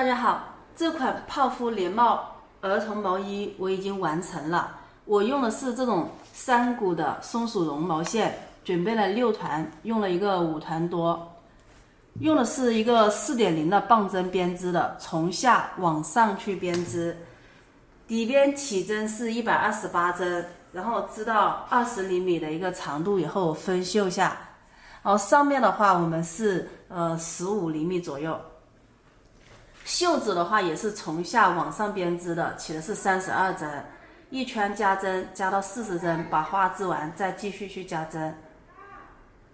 家好，这款泡芙连帽儿童毛衣我已经完成了。我用的是这种3股的松鼠绒毛线，准备了6团，用了一个5团多。用的是一个4.0的棒针编织的，从下往上去编织。底边起针是128针，然后织到20厘米的一个长度以后分袖下。然后上面的话我们是15厘米左右。袖子的话也是从下往上编织的，起的是32针，一圈加针加到40针，把花织完再继续去加针。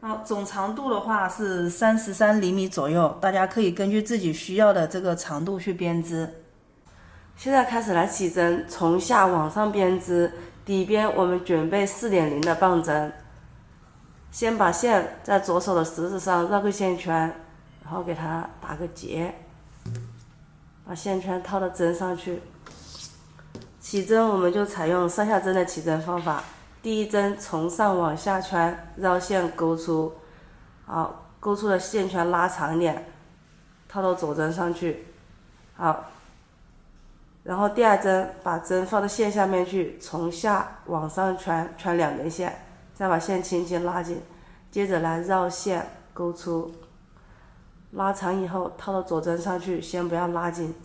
好，总长度的话是33厘米左右，大家可以根据自己需要的这个长度去编织。现在开始来起针，从下往上编织，底边我们准备4.0的棒针，先把线在左手的食指上绕个线圈，然后给它打个结。把线圈套到针上去，起针我们就采用上下针的起针方法。第一针从上往下圈，绕线勾出，好，勾出的线圈拉长一点，套到左针上去，好，然后第二针把针放到线下面去，从下往上圈2根线，再把线轻轻拉紧，接着来绕线勾出。拉长以后套到左针上去，先不要拉紧。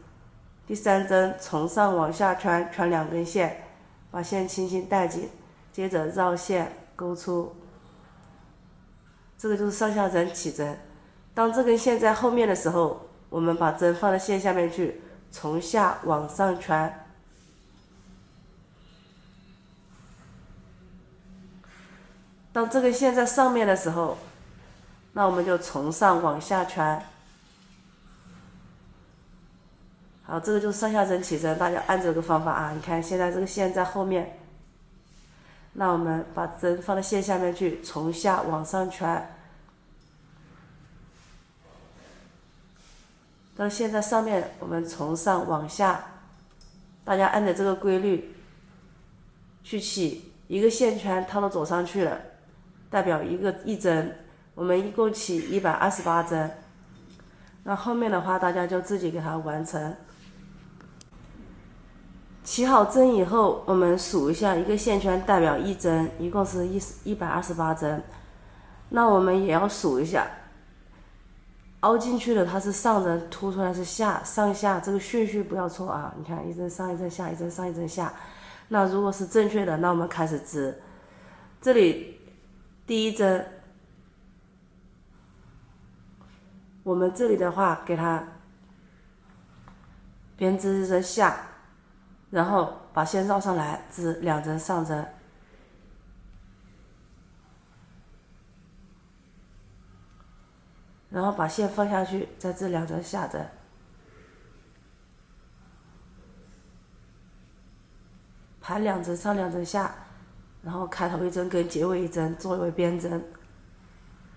第三针从上往下圈2根线，把线轻轻带紧，接着绕线勾出。这个就是上下针起针。当这根线在后面的时候，我们把针放到线下面去，从下往上圈。当这根线在上面的时候，那我们就从上往下圈。好，这个就是上下针起针，大家按这个方法啊。你看现在这个线在后面，那我们把针放到线下面去，从下往上圈。到线在上面，我们从上往下，大家按照这个规律去起一个线圈，套到左上去了，代表一针。我们一共起128针，那后面的话大家就自己给它完成。起好针以后，我们数一下，一个线圈代表1针，一共是128针。那我们也要数一下，凹进去的它是上针，凸出来是下，上下这个顺序不要错啊。你看，一针上一针下，一针上一针下。那如果是正确的，那我们开始织。这里第一针，我们这里的话给它编织1针下，然后把线绕上来，织2针上针，然后把线放下去，再织2针下针，排2针上2针下，然后开头1针跟结尾1针作为编针。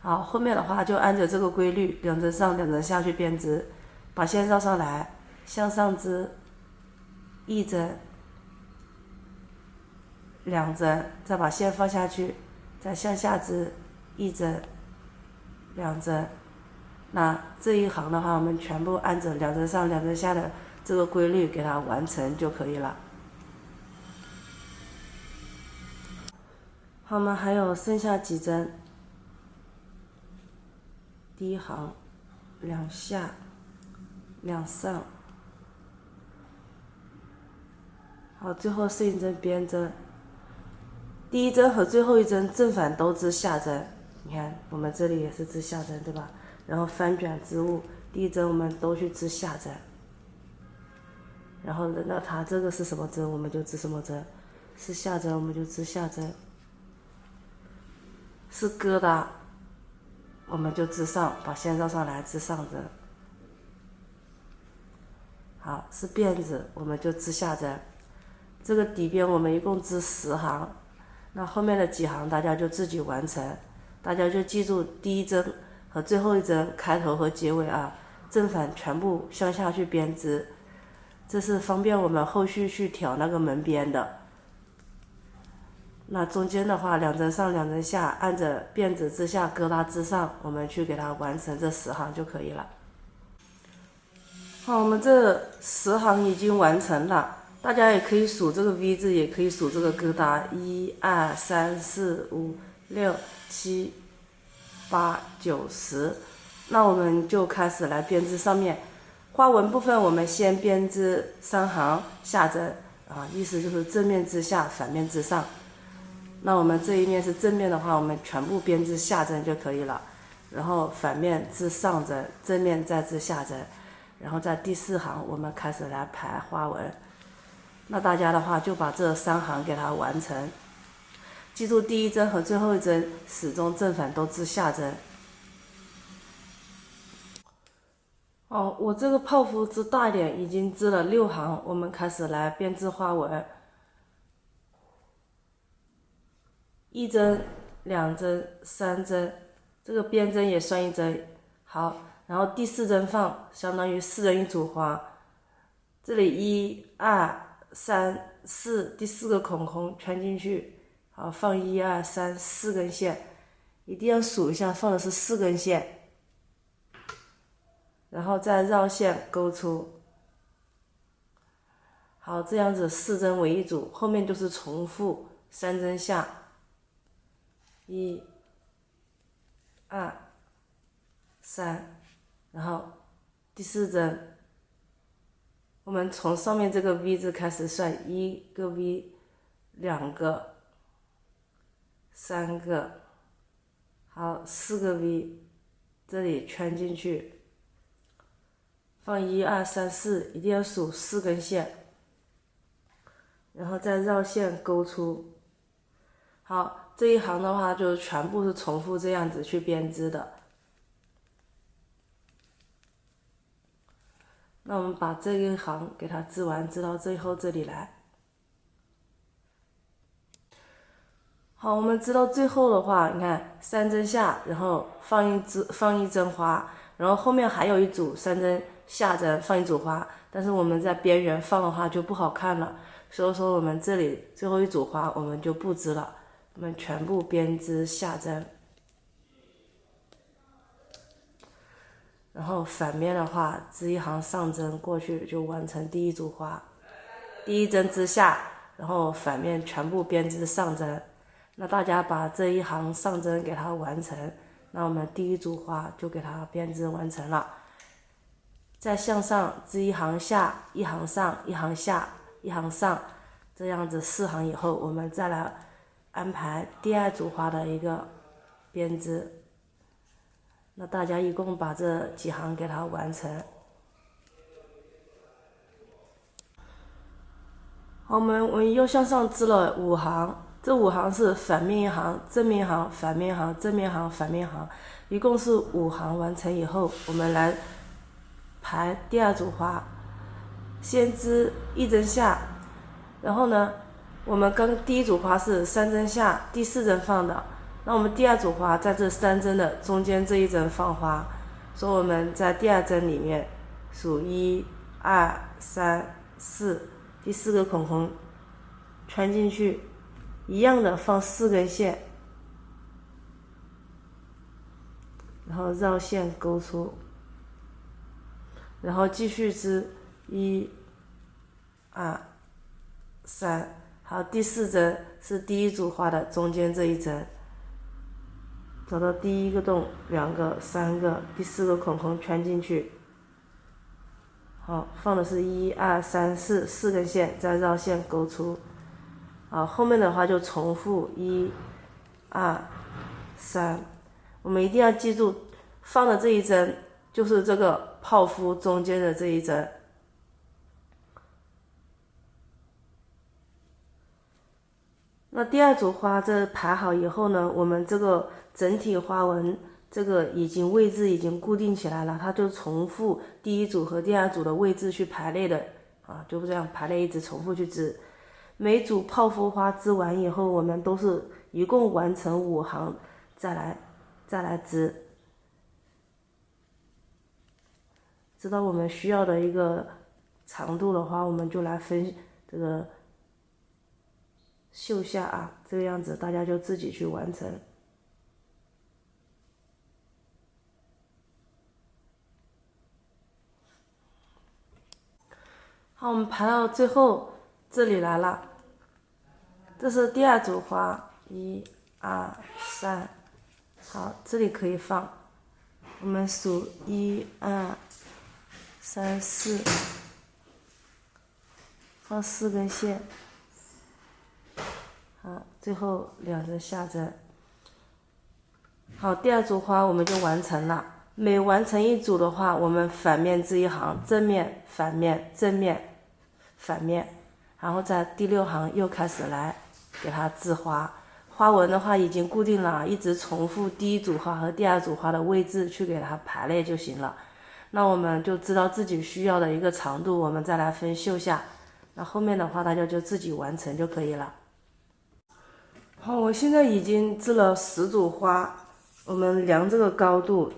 好，后面的话就按照这个规律，2针上2针下去编织，把线绕上来，向上织1针2针，再把线放下去，再向下织1针2针。那这一行的话，我们全部按照2针上2针下的这个规律给它完成就可以了。好吗？还有剩下几针。第一行2下2上，好，最后是1针编针。第一针和最后1针正反都织下针，你看我们这里也是织下针，对吧？然后翻卷织物，第一针我们都去织下针，然后轮到它这个是什么针我们就织什么针，是下针我们就织下针，是疙瘩我们就织上，把线绕上来织上针。好，是辫子我们就织下针。这个底边我们一共织10行，那后面的几行大家就自己完成。大家就记住第一针和最后1针开头和结尾啊，正反全部向下去编织，这是方便我们后续去挑那个门边的。那中间的话2针上2针下，按着辫子织下，疙瘩织上，我们去给它完成这10行就可以了。好，我们这10行已经完成了，大家也可以数这个 V 字，也可以数这个疙瘩，1、2、3、4、5、6、7、8、9、10。那我们就开始来编织上面花纹部分，我们先编织3行下针啊，意思就是正面织下，反面织上。那我们这一面是正面的话，我们全部编织下针就可以了，然后反面织上针，正面再织下针。然后在第4行我们开始来排花纹，那大家的话就把这3行给它完成，记住第一针和最后一针始终正反都织下针。我这个泡芙织大一点，已经织了6行，我们开始来编织花纹。1针、2针、3针，这个边针也算1针。好。然后第4针放，相当于4人一组花。这里1、2、3、4，第4个孔孔穿进去。好，放1、2、3、4根线，一定要数一下，放的是4根线。然后再绕线勾出。好，这样子4针为一组，后面就是重复3针下。1、2、3。然后第4针，我们从上面这个 V 字开始算，1个 V， 2个、3个，好，4个 V， 这里圈进去，放1、2、3、4，一定要数4根线，然后再绕线勾出。好，这一行的话就全部是重复这样子去编织的。那我们把这一行给它织完，织到最后这里来。好，我们织到最后的话，你看3针下，然后放一针花，然后后面还有一组3针下针放一组花，但是我们在边缘放的话就不好看了，所以说我们这里最后一组花我们就不织了，我们全部编织下针。然后反面的话，织一行上针过去就完成第一组花。第1针织下，然后反面全部编织上针。那大家把这一行上针给它完成，那我们第1组花就给它编织完成了。再向上织一行下，一行上，一行下，一行上，这样子4行以后，我们再来安排第2组花的一个编织。那大家一共把这几行给它完成。好，我们又向上织了5行，这5行是反面1行、正面1行、反面1行、正面1行、反面1行，一共是5行完成以后，我们来排第2组花。先织1针下，然后呢，我们第1组花是3针下，第4针放的。那我们第2组花在这3针的中间这一针放花，所以我们在第2针里面数1、2、3、4，第4个孔孔穿进去，一样的放4根线，然后绕线勾出，然后继续织1、2、3，好，第4针是第1组花的中间这一针。找到第1个洞，2个、3个，第4个孔孔圈进去。好，放的是1、2、3、4， 4根线，再绕线勾出。好，后面的话就重复1、2、3。我们一定要记住，放的这一针就是这个泡芙中间的这一针。那第2组花这排好以后呢，我们这个整体花纹这个位置已经固定起来了，它就重复第1组和第2组的位置去排列的啊，就这样排列一直重复去织。每组泡芙花织完以后，我们都是一共完成5行，再来织，知道我们需要的一个长度的话，我们就来分这个绣下啊，这个样子大家就自己去完成。好，我们排到最后这里来了，这是第2组花，1、2、3，好，这里可以放，我们数1、2、3、4，放4根线，好，最后2针下针。好，第2组花我们就完成了。每完成一组的话，我们反面织一行，正面、反面、正面、反面，然后在第6行又开始来给它织花。花纹的话已经固定了，一直重复第1组花和第2组花的位置去给它排列就行了。那我们就知道自己需要的一个长度，我们再来分绣下。那后面的话大家就自己完成就可以了。好，我现在已经织了10组花，我们量这个高度，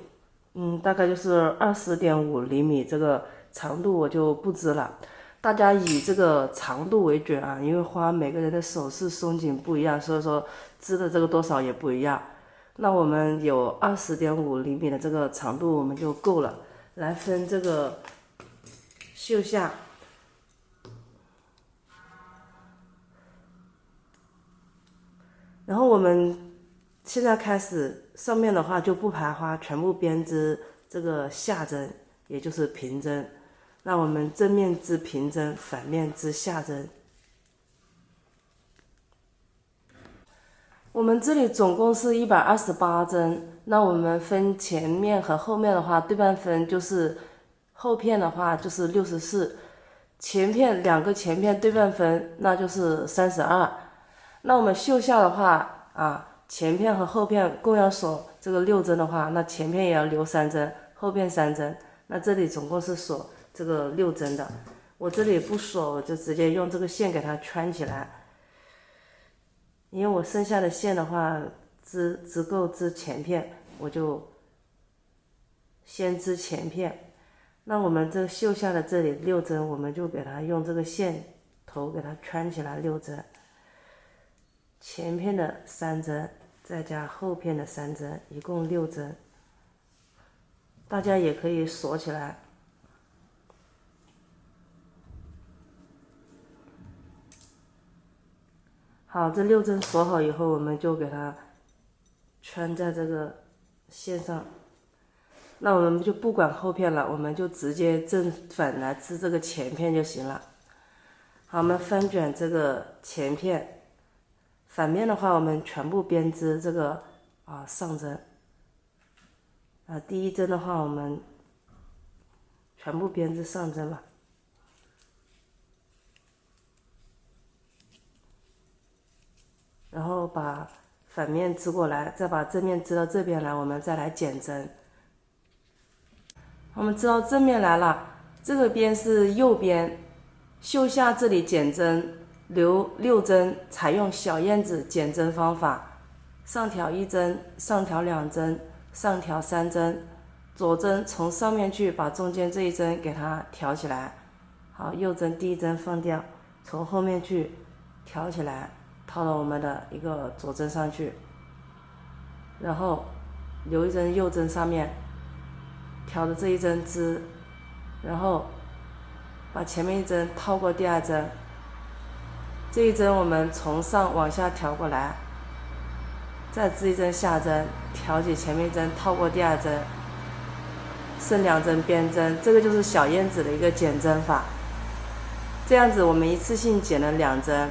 大概就是20.5厘米，这个长度我就不织了。大家以这个长度为准啊，因为花每个人的手势松紧不一样，所以说织的这个多少也不一样。那我们有20.5厘米的这个长度我们就够了，来分这个绣下。然后我们现在开始，上面的话就不排花，全部编织这个下针，也就是平针。那我们正面织平针，反面织下针。我们这里总共是128针，那我们分前面和后面的话，对半分就是后片的话就是64，前片2个前片对半分，那就是32。那我们绣下的话前片和后片共要锁这个6针的话，那前片也要留3针，后片3针，那这里总共是锁这个6针的。我这里不锁，我就直接用这个线给它圈起来，因为我剩下的线的话只够织前片，我就先织前片。那我们这绣下的这里6针，我们就给它用这个线头给它圈起来6针。前片的3针，再加后片的3针，一共6针。大家也可以锁起来。好，这6针锁好以后，我们就给它圈在这个线上。那我们就不管后片了，我们就直接正反来织这个前片就行了。好，我们翻卷这个前片。反面的话，我们全部编织这个上针。第1针的话，我们全部编织上针吧。然后把反面织过来，再把正面织到这边来，我们再来减针。我们织到正面来了，这个边是右边，绣下这里减针。留6针，采用小燕子减针方法，上挑1针，上挑2针，上挑3针，左针从上面去把中间这一针给它挑起来。好，右针第1针放掉，从后面去挑起来，套到我们的一个左针上去，然后留1针右针上面，挑的这一针织，然后把前面1针套过第2针。这一针我们从上往下挑过来，再织1针下针，挑起前面1针套过第2针，剩2针编针，这个就是小燕子的一个减针法。这样子我们一次性减了2针。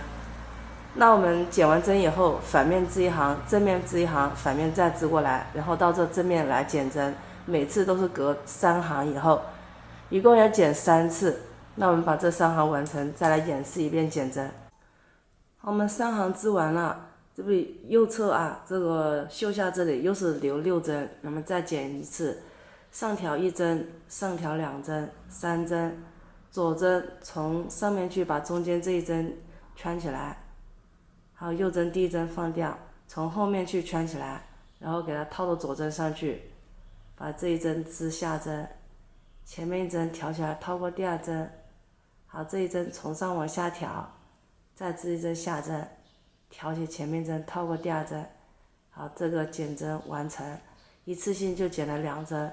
那我们减完针以后，反面织一行，正面织一行，反面再织过来，然后到这正面来减针，每次都是隔3行以后，一共要减3次。那我们把这3行完成，再来演示一遍减针。好，我们3行织完了，这里右侧这个绣下这里又是留6针，那么再减1次，上挑1针，上挑2针，3针，左针从上面去把中间这一针圈起来，好，右针第1针放掉，从后面去圈起来，然后给它套到左针上去，把这一针织下针，前面1针挑起来套过第2针，好，这一针从上往下挑，再织1针下针，挑起前面针套过第2针，好，这个减针完成，一次性就减了2针。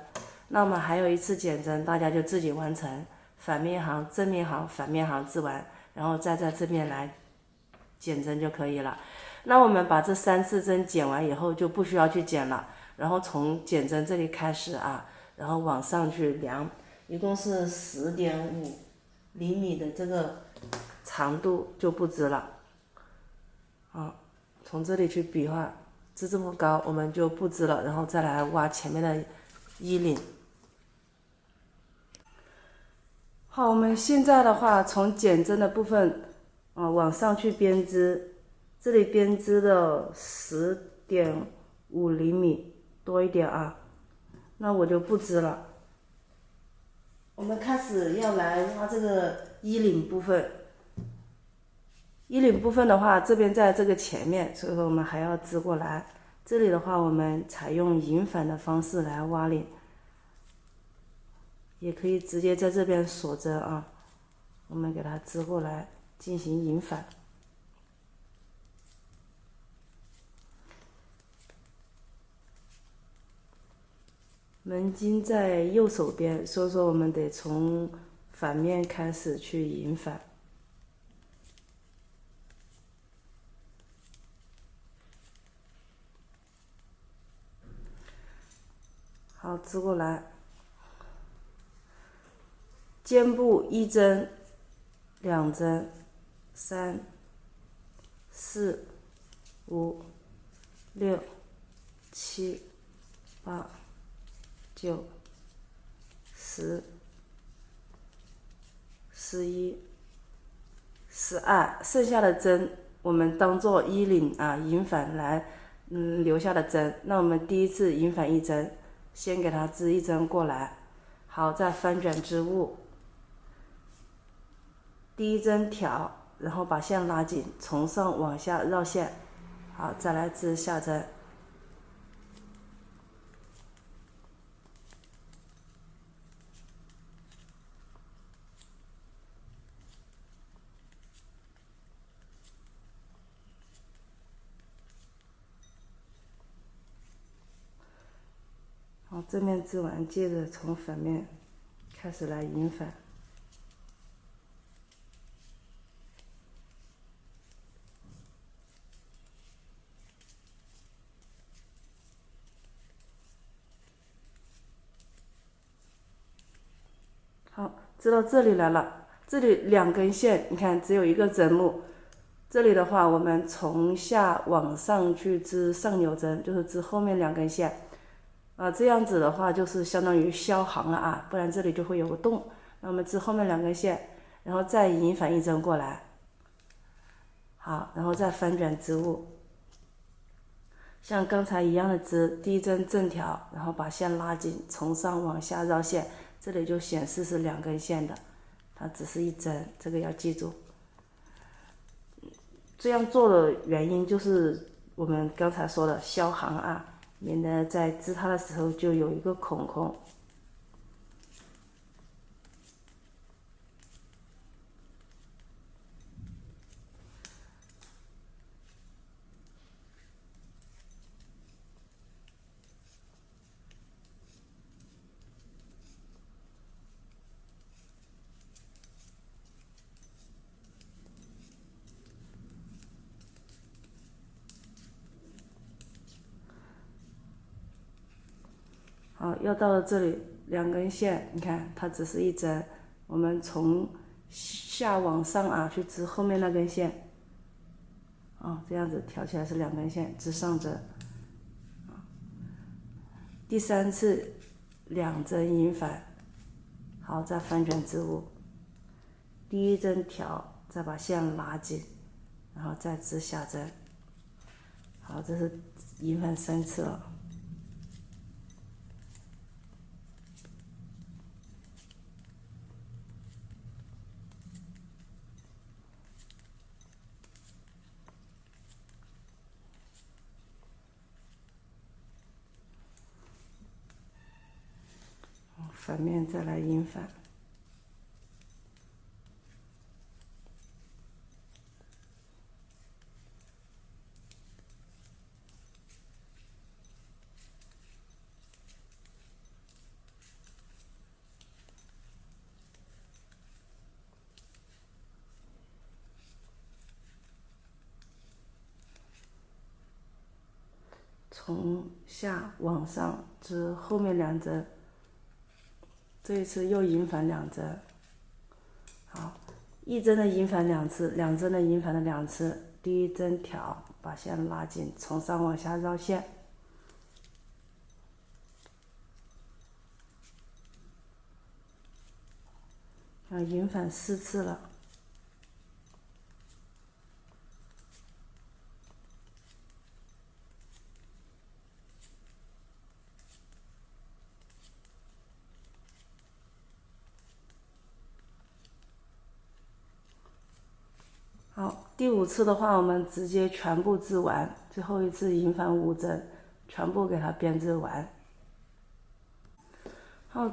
那么还有一次减针，大家就自己完成，反面行、正面行、反面行织完，然后再在这边来减针就可以了。那我们把这3次针减完以后就不需要去减了，然后从减针这里开始啊，然后往上去量，一共是10.5厘米的这个长度就不织了。从这里去比划，织这么高我们就不织了，然后再来挖前面的衣领。好，我们现在的话从减针的部分往上去编织，这里编织的10.5厘米多一点啊，那我就不织了。我们开始要来挖这个衣领部分。衣领部分的话，这边在这个前面，所以说我们还要织过来。这里的话，我们采用引反的方式来挖领，也可以直接在这边锁针啊。我们给它织过来进行引反。门襟在右手边，所以说我们得从反面开始去引反。好，织过来。肩部1针、2针、3、4、5、6、7、8、9、10、11、12，剩下的针我们当做衣领啊引反来留下的针。那我们第一次引反1针，先给它织1针过来，好，再翻卷织物。第1针挑，然后把线拉紧，从上往下绕线，好，再来织下针。好，正面织完，接着从反面开始来引反。好，织到这里来了，这里2根线，你看只有1个针目。这里的话，我们从下往上去织上扭针，就是织后面2根线。这样子的话就是相当于消行了啊，不然这里就会有个洞。那我们织后面2根线，然后再引反1针过来。好，然后再翻卷织物，像刚才一样的织。第1针正挑，然后把线拉紧，从上往下绕线。这里就显示是2根线的，它只是1针，这个要记住。这样做的原因就是我们刚才说的消行啊，免得在织它的时候就有一个孔孔。好，要到了这里2根线，你看它只是1针，我们从下往上啊去织后面那根线，这样子挑起来是2根线，织上针。第3次2针引反，好，再翻卷织物。第1针挑，再把线拉紧，然后再织下针。好，这是引反3次了。反面再来引反。从下往上织后面2针，这一次又银反2针。好，1针的银反2次，2针的银反的2次。第1针挑，把线拉紧，从上往下绕线。银反4次了。好，第5次的话，我们直接全部织完，最后一次银反5针，全部给它编织完。好，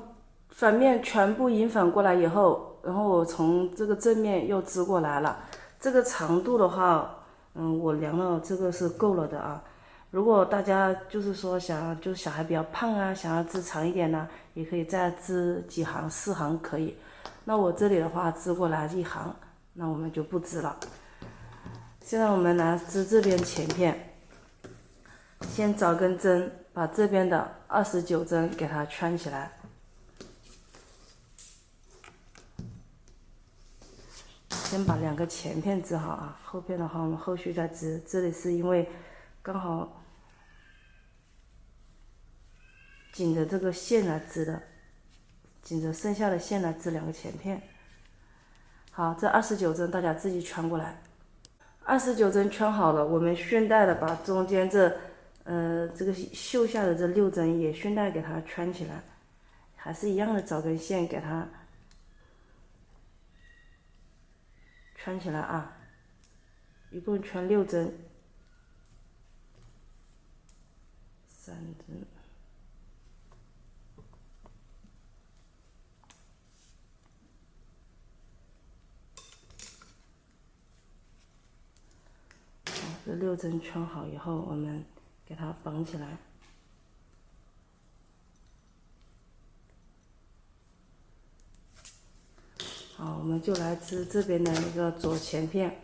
反面全部银反过来以后，然后我从这个正面又织过来了。这个长度的话，我量了，这个是够了的啊。如果大家就是说就是小孩比较胖啊，想要织长一点呢，也可以再织几行，4行可以。那我这里的话织过来1行，那我们就不织了。现在我们来织这边前片，先找根针，把这边的29针给它圈起来。先把2个前片织好啊，后片的话我们后续再织。这里是因为刚好紧着这个线来织的，紧着剩下的线来织2个前片。好，这29针大家自己圈过来。29针圈好了，我们顺带的把中间这个袖下的这6针也顺带给它圈起来，还是一样的，找根线给它圈起来啊，一共圈6针，3针。这6针圈好以后，我们给它绑起来。好，我们就来织这边的一个左前片。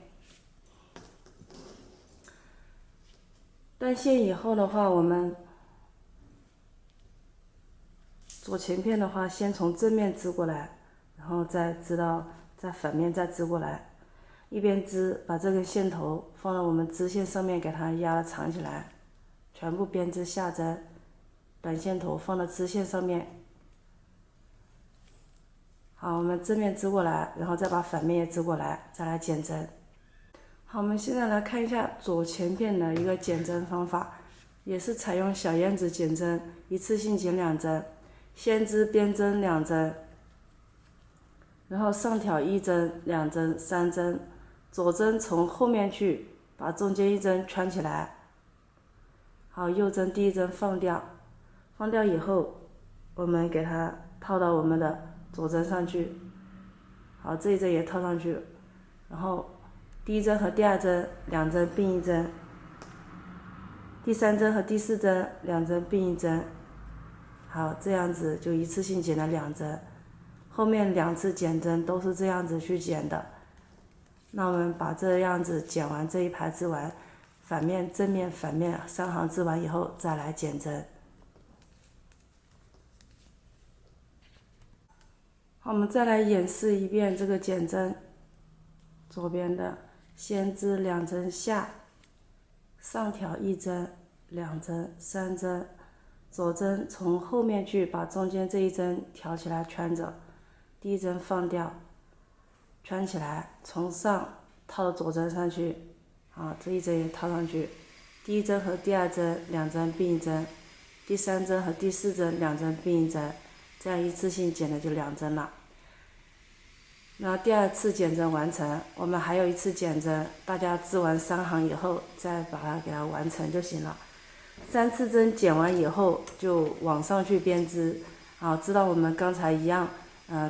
断线以后的话，我们左前片的话，先从正面织过来，然后再织到在反面再织过来。一边织，把这根线头放到我们织线上面，给它压长起来，全部编织下针，短线头放到织线上面。好，我们正面织过来，然后再把反面也织过来，再来减针。好，我们现在来看一下左前片的一个减针方法，也是采用小燕子减针，一次性减2针，先织边针2针，然后上挑1针、2针、3针。左针从后面去，把中间1针圈起来。好，右针第1针放掉，放掉以后，我们给它套到我们的左针上去。好，这一针也套上去，然后第1针和第2针2针并1针，第3针和第4针2针并1针。好，这样子就一次性减了2针，后面2次减针都是这样子去减的。那我们把这样子减完这一排织完，反面、正面、反面3行织完以后，再来减针。好，我们再来演示一遍这个减针。左边的先织2针下，上挑1针、2针、3针，左针从后面去，把中间这1针挑起来圈着，第1针放掉。圈起来，从上套到左针上去，好，这1针也套上去。第1针和第2针2针并1针，第3针和第4针2针并1针，这样一次性减的就2针了。那第2次减针完成，我们还有1次减针，大家织完3行以后，再把它给它完成就行了。3次针减完以后，就往上去编织，好，织到我们刚才一样。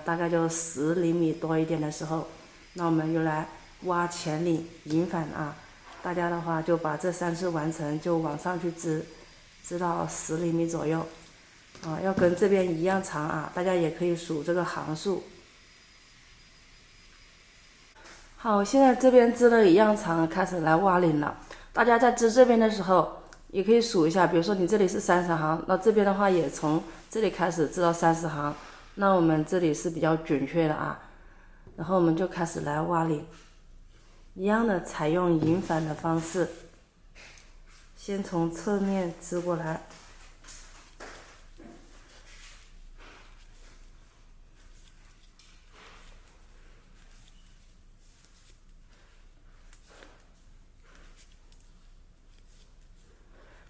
大概就10厘米多一点的时候，那我们又来挖前领银反啊。大家的话就把这3次完成，就往上去织，织到10厘米左右，啊，要跟这边一样长啊。大家也可以数这个行数。好，现在这边织的一样长，开始来挖领了。大家在织这边的时候，也可以数一下，比如说你这里是30行，那这边的话也从这里开始织到30行，那我们这里是比较准确的啊。然后我们就开始来挖领，一样的采用引反的方式，先从侧面织过来。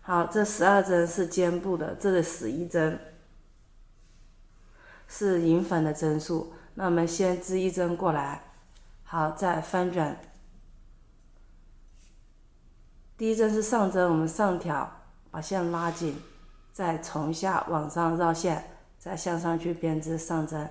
好，这12针是肩部的，这里11针是引反的针数。那我们先织1针过来，好，再翻转。第1针是上针，我们上挑，把线拉紧，再从下往上绕线，再向上去编织上针。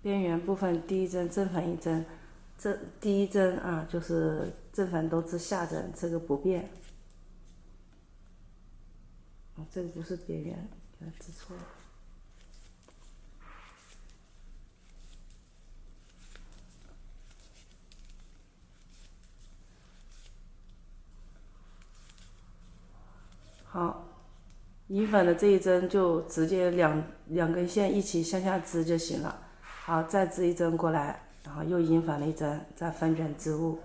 边缘部分第1针正反1针，这第1针啊就是正反都织下针，这个不变。这个不是边缘，给它织错了。好，引反的这一针就直接两根线一起向下织就行了。好，再织1针过来，然后又引反了1针，再翻卷织物，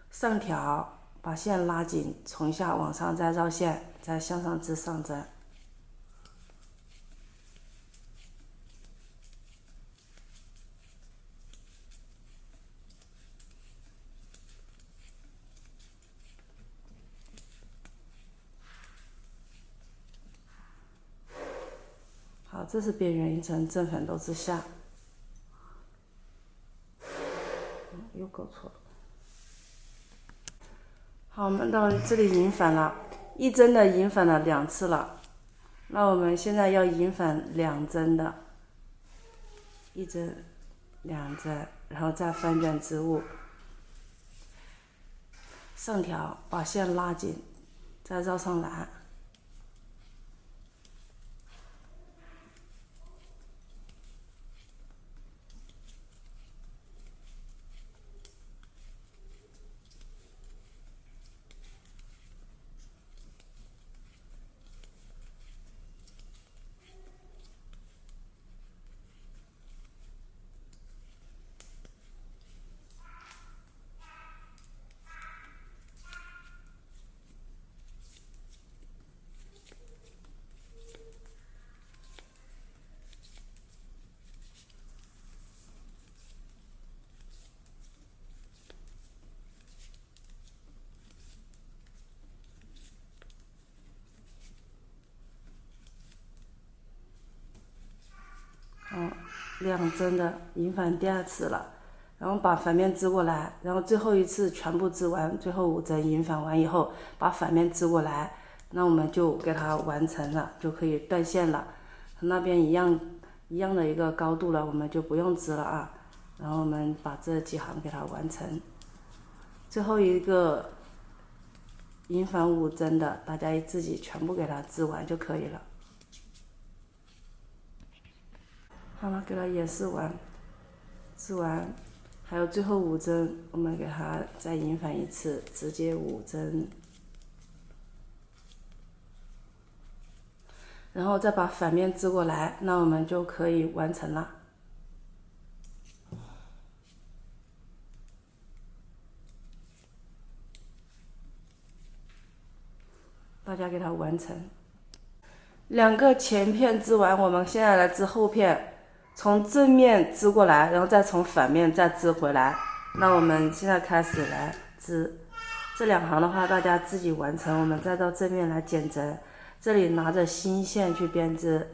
上挑，把线拉紧，从下往上再绕线，再向上织上针。好，这是边缘1针，正反都织下。又搞错了。好，我们到这里引反了，1针的引反了2次了。那我们现在要引反2针的，1针、2针，然后再翻卷织物，上挑，把线拉紧，再绕上来。2针的引反第2次了，然后把反面织过来，然后最后一次全部织完，最后5针引反完以后，把反面织过来，那我们就给它完成了，就可以断线了。那边一样的一个高度了，我们就不用织了啊。然后我们把这几行给它完成，最后一个引反5针的，大家自己全部给它织完就可以了。好了，给它演示完，织完，还有最后5针，我们给它再引反1次，直接5针，然后再把反面织过来，那我们就可以完成了。大家给它完成。2个前片织完，我们现在来织后片。从正面织过来，然后再从反面再织回来。那我们现在开始来织这2行的话，大家自己完成。我们再到正面来剪针，这里拿着新线去编织。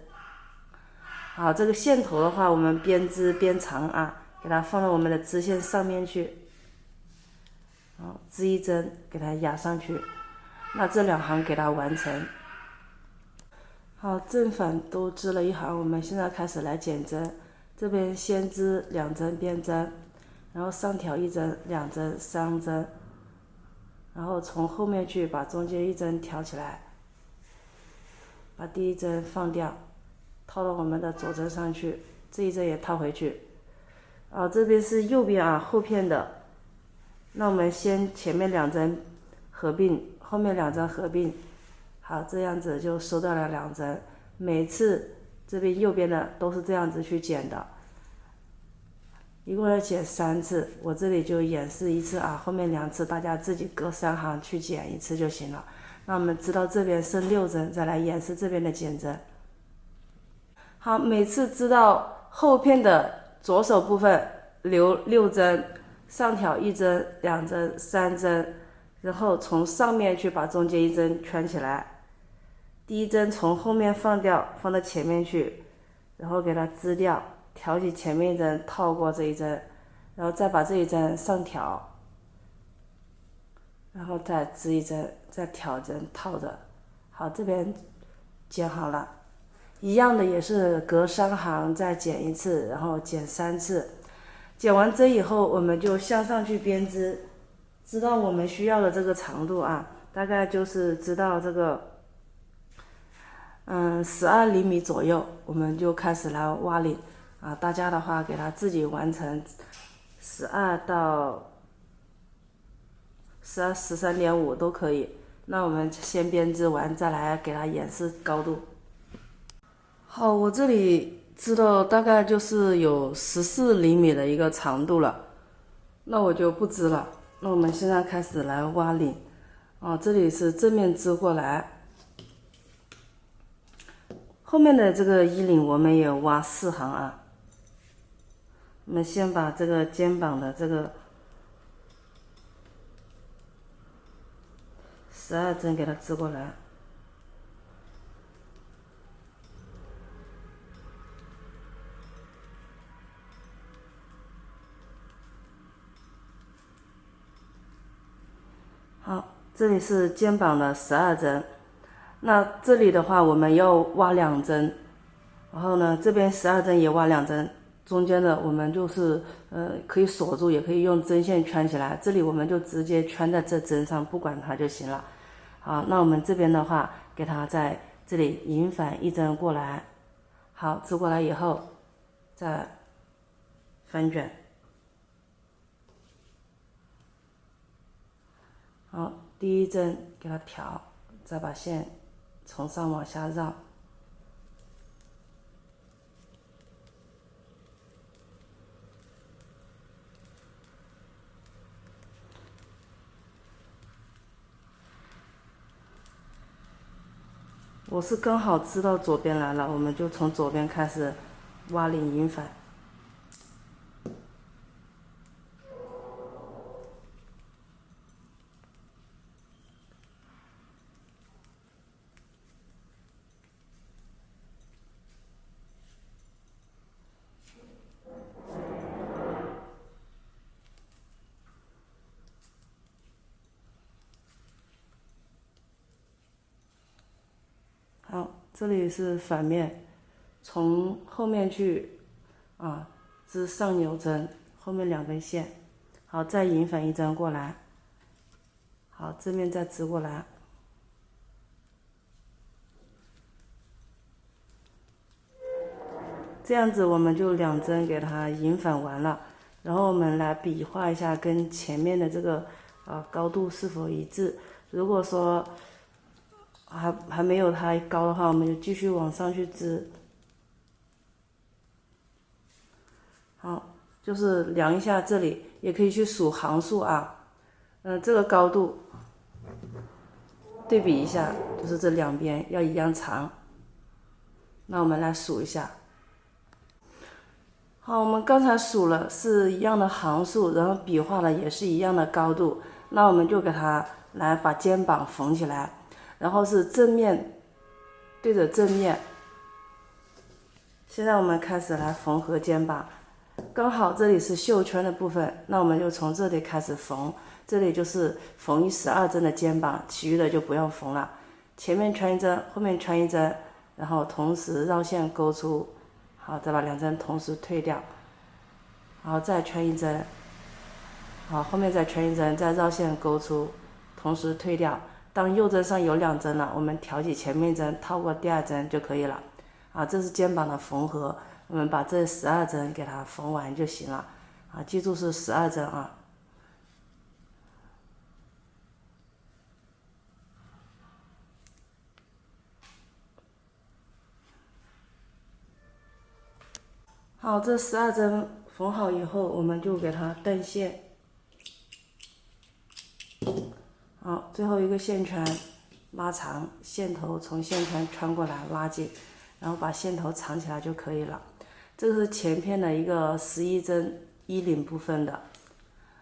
好，这个线头的话，我们边织边长啊，给它放到我们的织线上面去。好，织1针，给它压上去。那这2行给它完成。好，正反都织了1行，我们现在开始来剪针。这边先织2针边针，然后上挑1针、2针、3针，然后从后面去把中间一针挑起来，把第一针放掉，套到我们的左针上去，这一针也套回去。这边是右边啊，后片的。那我们先前面2针合并，后面2针合并，好，这样子就收到了2针。每次这边右边的都是这样子去剪的，一共要剪3次，我这里就演示1次啊，后面2次大家自己隔3行去剪1次就行了。那我们知道这边剩6针，再来演示这边的减针。好，每次知道后片的左手部分留6针，上挑1针、2针、3针，然后从上面去把中间一针圈起来，第一针从后面放掉，放到前面去，然后给它织掉，挑起前面一针套过这一针，然后再把这一针上挑，然后再织一针，再挑针套着。好，这边剪好了，一样的也是隔3行再剪1次，然后剪3次。剪完针以后，我们就向上去编织，知道我们需要的这个长度啊，大概就是知道这个12厘米左右，我们就开始来挖领啊。大家的话给它自己完成12到13.5都可以。那我们先编织完，再来给它演示高度。好，我这里织到大概就是有14厘米的一个长度了，那我就不织了。那我们现在开始来挖领这里是正面织过来，后面的这个衣领我们也挖4行啊。我们先把这个肩膀的这个12针给它织过来。好，这里是肩膀的12针，那这里的话我们要挖2针，然后呢这边12针也挖2针，中间的我们就是可以锁住，也可以用针线圈起来，这里我们就直接圈在这针上，不管它就行了。好，那我们这边的话给它在这里引反1针过来，好，织过来以后再翻卷。好，第一针给它挑，再把线从上往下绕。我是刚好织到左边来了，我们就从左边开始挖领引反。好，这里是反面，从后面去织上扭针，后面2根线，好，再引反1针过来，好，这面再织过来，这样子我们就2针给它引反完了。然后我们来比划一下跟前面的这个高度是否一致。如果说还没有它高的话，我们就继续往上去织。好，就是量一下这里，也可以去数行数啊。这个高度对比一下，就是这2边要一样长。那我们来数一下。好，我们刚才数了是一样的行数，然后比划的也是一样的高度。那我们就给它来把肩膀缝起来。然后是正面对着正面，现在我们开始来缝合肩膀，刚好这里是袖圈的部分，那我们就从这里开始缝，这里就是缝12针的肩膀，其余的就不用缝了。前面圈1针，后面圈1针，然后同时绕线勾出，好，再把2针同时退掉，然后再圈1针，好，后面再圈1针，再绕线勾出，同时推掉。当右针上有2针了，我们挑起前面针，套过第2针就可以了。这是肩膀的缝合，我们把这12针给它缝完就行了。记住是12针啊。好，这12针缝好以后，我们就给它断线。好，最后一个线圈拉长，线头从线圈穿过来拉紧，然后把线头藏起来就可以了。这个是前片的一个11针衣领部分的。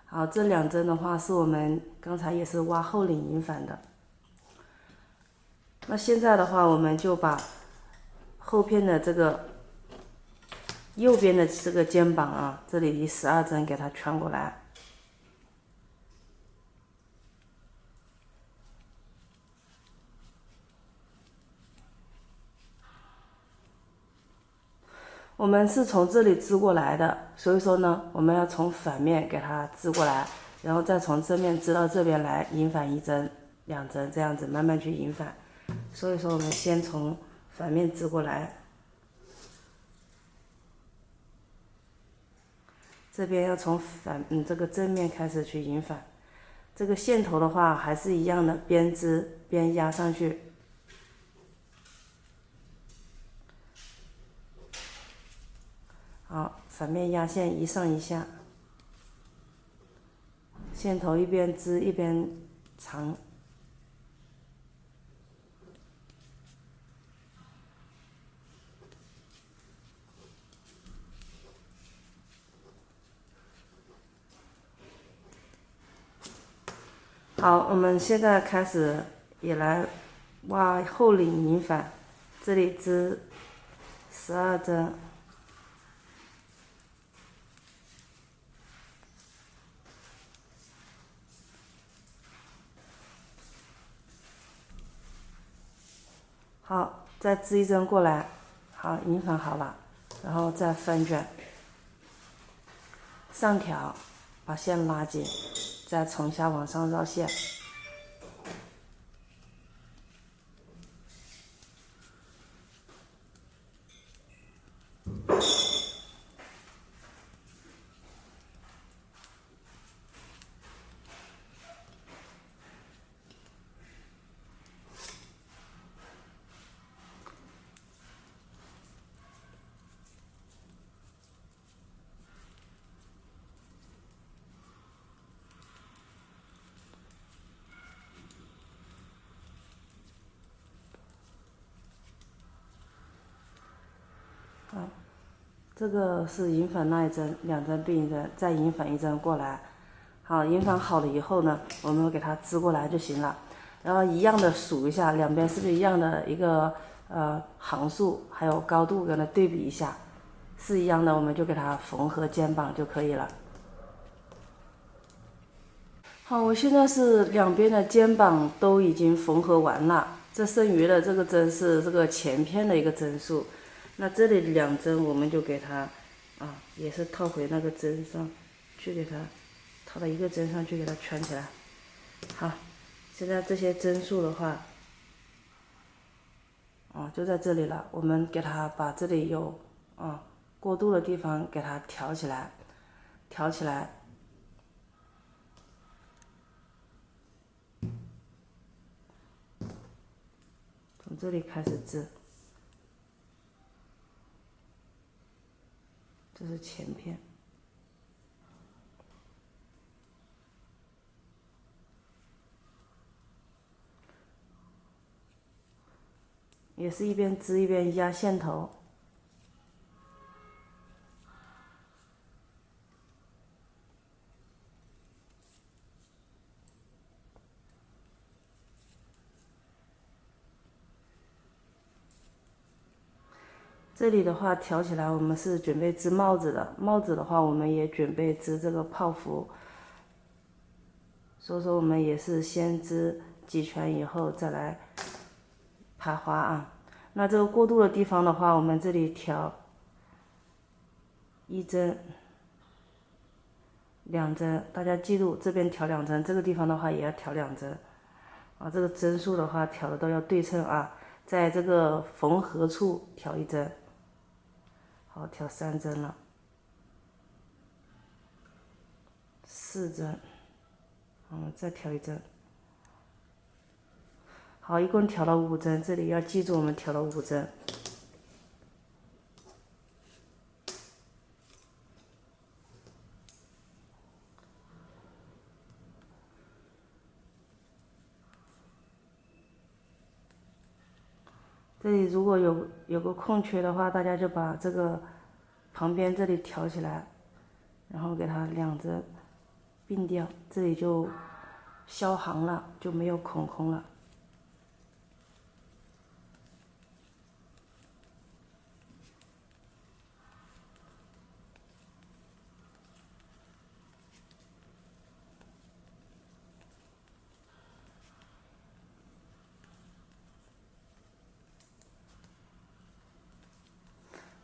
好，这2针的话是我们刚才也是挖后领引反的。那现在的话，我们就把后片的这个右边的这个肩膀这里以12针给它穿过来。我们是从这里织过来的，所以说呢，我们要从反面给它织过来，然后再从正面织到这边来，引反1针、2针，这样子慢慢去引反。所以说，我们先从反面织过来，这边要从这个正面开始去引反。这个线头的话还是一样的，边织边压上去。好，反面压线一上一下，线头一边织一边长。好，我们现在开始也来挖后领引反，这里织12针。好，再织1针过来，好，引反好了，然后再翻卷，上挑，把线拉紧，再从下往上绕线。好，这个是引反那1针，2针并1针，再引反1针过来。好，引反好了以后呢，我们给它织过来就行了。然后一样的数一下，两边是不是一样的一个行数，还有高度，给它对比一下，是一样的，我们就给它缝合肩膀就可以了。好，我现在是两边的肩膀都已经缝合完了，这剩余的这个针是这个前片的一个针数。那这里2针我们就给它也是套回那个针上去，给它套到一个针上去，给它圈起来。好，现在这些针数的话就在这里了，我们给它把这里有过渡的地方给它挑起来，挑起来。从这里开始织，这是前片，也是一边织一边压线头。这里的话挑起来，我们是准备织帽子的。帽子的话，我们也准备织这个泡芙，所以说我们也是先织几圈以后再来排花啊。那这个过渡的地方的话，我们这里挑1针、2针，大家记住这边挑2针，这个地方的话也要挑2针。啊，这个针数的话调的都要对称啊，在这个缝合处调一针，好，调3针了，4针，再调一针，好，一共调了5针，这里要记住我们调了5针。这里如果有个空缺的话，大家就把这个旁边这里挑起来，然后给它2针并掉，这里就消行了，就没有孔空了。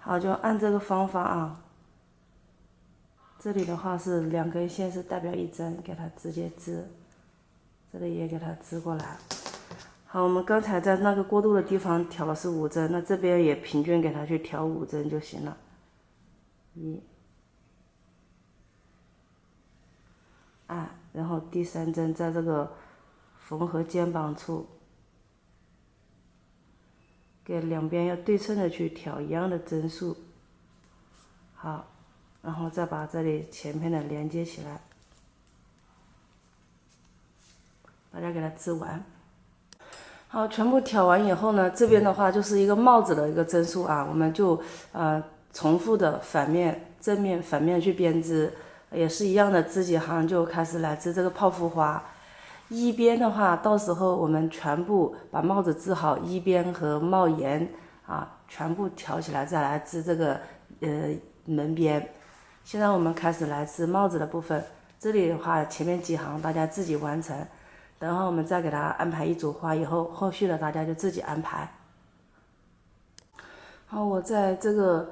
好，就按这个方法啊。这里的话是2根线是代表1针，给它直接织，这里也给它织过来。好，我们刚才在那个过渡的地方调的是5针，那这边也平均给它去调5针就行了。1、2，然后第3针在这个缝合肩膀处。给两边要对称的去调一样的针数，好，然后再把这里前面的连接起来，大家给它织完。好，全部调完以后呢，这边的话就是一个帽子的一个针数啊，我们就重复的反面、正面、反面去编织，也是一样的，织几行就开始来织这个泡芙花。一边的话，到时候我们全部把帽子织好，一边和帽檐啊全部调起来，再来织这个门边。现在我们开始来织帽子的部分，这里的话前面几行大家自己完成，等会我们再给它安排一组花，以后后续的大家就自己安排。好，我在这个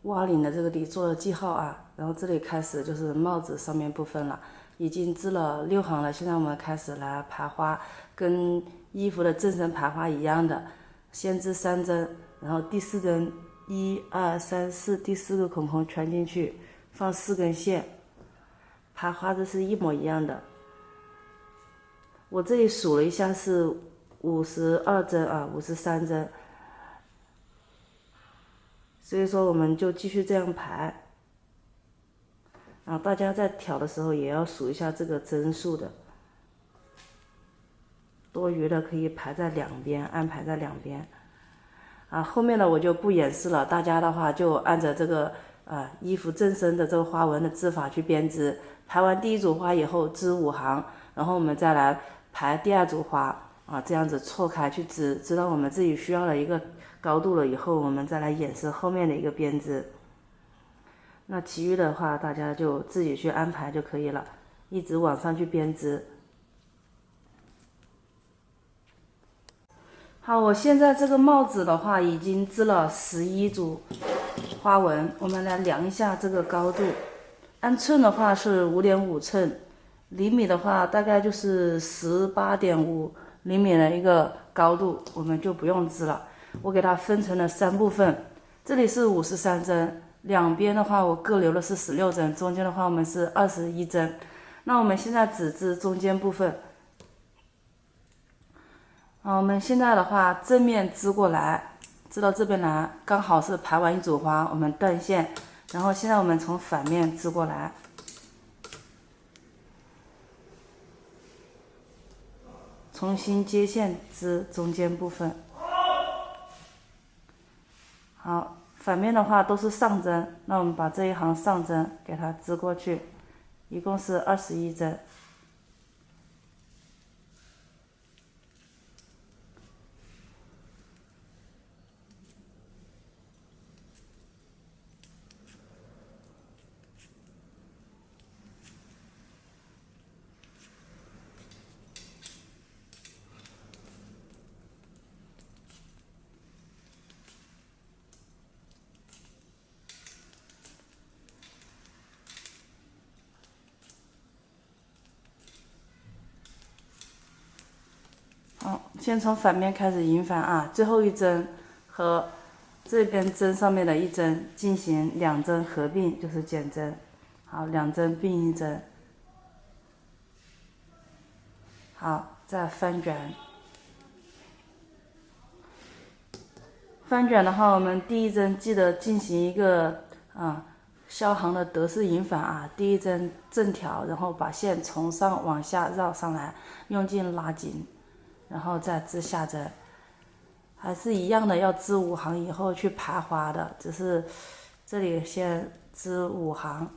挖领的这个里做了记号啊，然后这里开始就是帽子上面部分了。已经织了6行了，现在我们开始来排花，跟衣服的正身排花一样的，先织3针，然后第4针1、2、3、4，第4个孔孔圈进去，放4根线，排花这是一模一样的。我这里数了一下是52针啊，53针，所以说我们就继续这样排。大家在调的时候也要数一下这个针数的，多余的可以排在两边，安排在两边。后面的我就不演示了，大家的话就按照这个衣服正身的这个花纹的织法去编织。排完第1组花以后织5行，然后我们再来排第2组花这样子错开去织，织到我们自己需要的一个高度了以后，我们再来演示后面的一个编织。那其余的话大家就自己去安排就可以了，一直往上去编织。好，我现在这个帽子的话已经织了11组花纹，我们来量一下这个高度。按寸的话是5.5寸，厘米的话大概就是18.5厘米的一个高度，我们就不用织了。我给它分成了3部分，这里是53针。两边的话我各留的是16针，中间的话我们是21针。那我们现在只织中间部分。我们现在的话正面织过来，织到这边来，刚好是排完1组花，我们断线。然后现在我们从反面织过来，重新接线织中间部分。好。反面的话都是上针，那我们把这一行上针给它织过去，一共是21针。先从反面开始引反啊，最后一针和这边针上面的一针进行两针合并，就是减针。好，两针并一针。好，再翻卷。翻卷的话，我们第一针记得进行一个消行的得势引反啊，第一针正挑，然后把线从上往下绕上来，用劲拉紧，然后再织下针，还是一样的，要织5行以后去排花的，只是这里先织5行。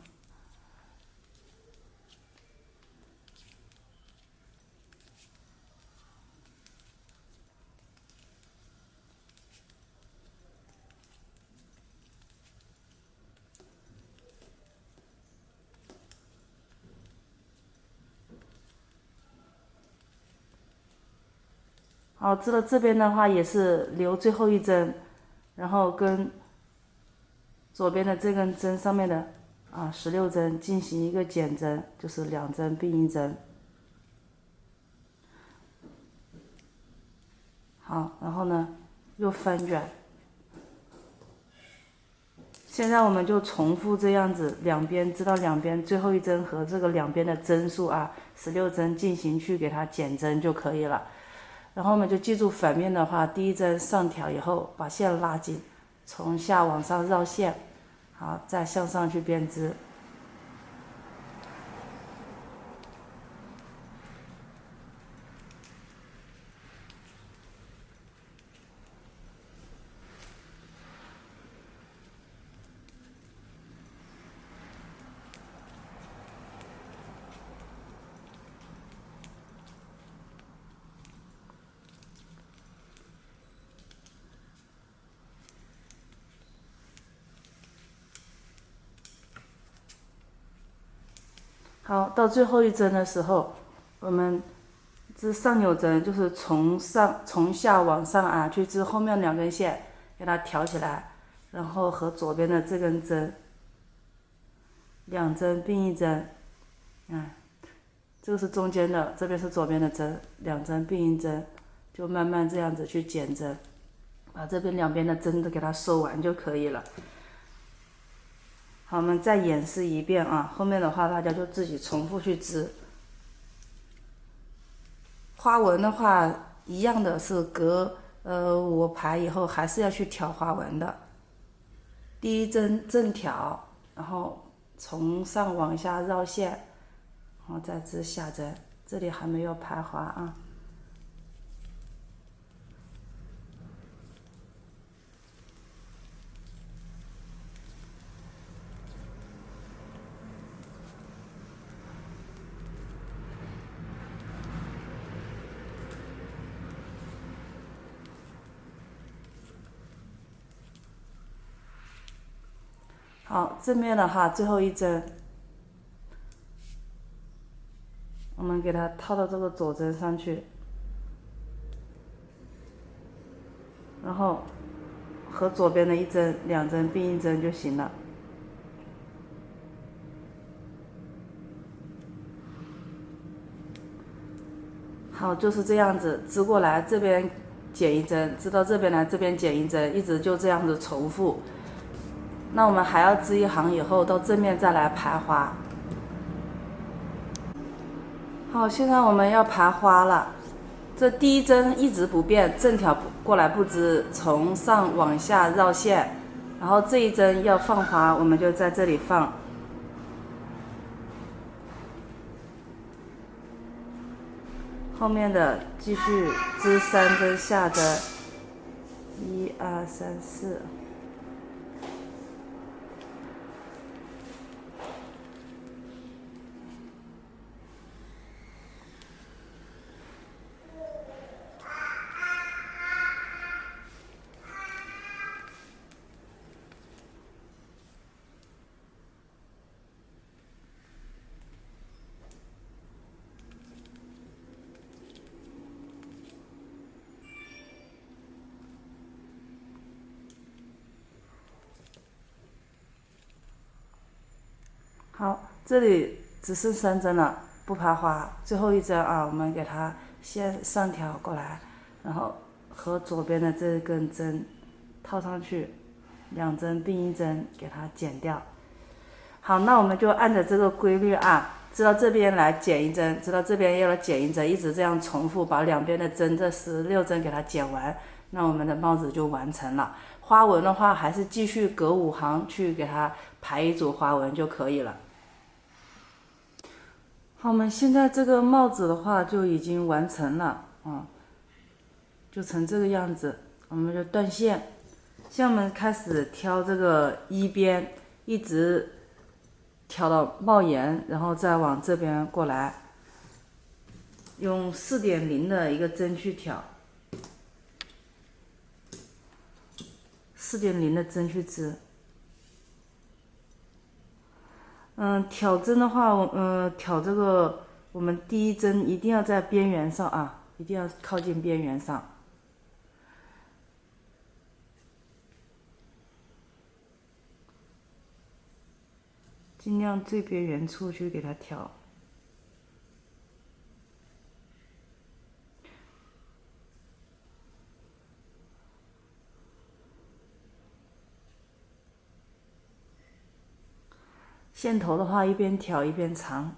好，织到这边的话也是留最后一针，然后跟左边的这根针上面的16针进行一个减针，就是两针并一针。好，然后呢又翻卷。现在我们就重复这样子，两边织到两边，最后一针和这个两边的针数16针进行去给它减针就可以了。然后我们就记住反面的话，第一针上挑以后把线拉紧，从下往上绕线，好，再向上去编织。好，到最后一针的时候，我们织上扭针，就是从下往上去织后面2根线，给它挑起来，然后和左边的这根针两针并一针，这个是中间的，这边是左边的针，两针并一针，就慢慢这样子去减针，把这边两边的针都给它收完就可以了。好，我们再演示一遍后面的话大家就自己重复去织。花纹的话一样的是隔5排以后还是要去挑花纹的。第一针正挑，然后从上往下绕线，然后再织下针，这里还没有排花好，正面的话最后一针，我们给它套到这个左针上去，然后和左边的一针两针并一针就行了。好，就是这样子织过来，这边减一针，织到这边来，这边减一针，一直就这样子重复。那我们还要织一行以后，到正面再来排花。好，现在我们要排花了。这第一针一直不变，正挑过来不织，从上往下绕线，然后这一针要放花，我们就在这里放。后面的继续织3针下针，1、2、3、4。好，这里只剩3针了，不排花，最后一针我们给它先上挑过来，然后和左边的这根针套上去，2针并1针给它剪掉。好，那我们就按照这个规律啊，知道这边来剪1针，知道这边要来剪1针，一直这样重复，把两边的针这16针给它剪完，那我们的帽子就完成了。花纹的话还是继续隔5行去给它排一组花纹就可以了。好，我们现在这个帽子的话就已经完成了啊，就成这个样子，我们就断线。现在我们开始挑这个衣边，一直挑到帽檐，然后再往这边过来，用4.0的一个针去挑，4.0的针去织。挑针的话，挑这个我们第1针一定要在边缘上啊，一定要靠近边缘上。尽量最边缘处去给它挑。线头的话，一边挑一边长。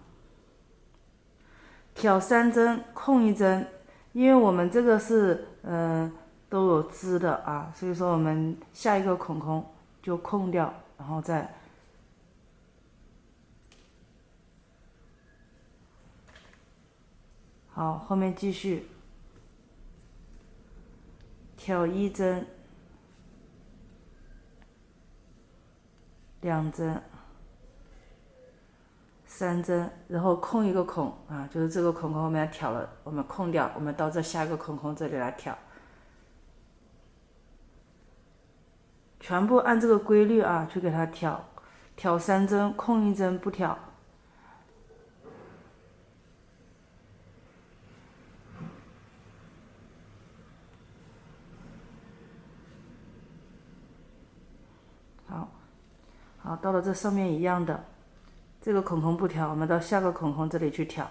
挑3针，空1针，因为我们这个是都有织的啊，所以说我们下一个孔孔就空掉，然后再好，后面继续挑1针、2针、3针，然后空一个孔啊，就是这个孔孔我们要挑了，我们空掉，我们到这下一个孔孔这里来挑，全部按这个规律啊去给它挑，挑3针，空1针不挑。好，到了这上面一样的，这个孔孔不挑，我们到下个孔孔这里去挑。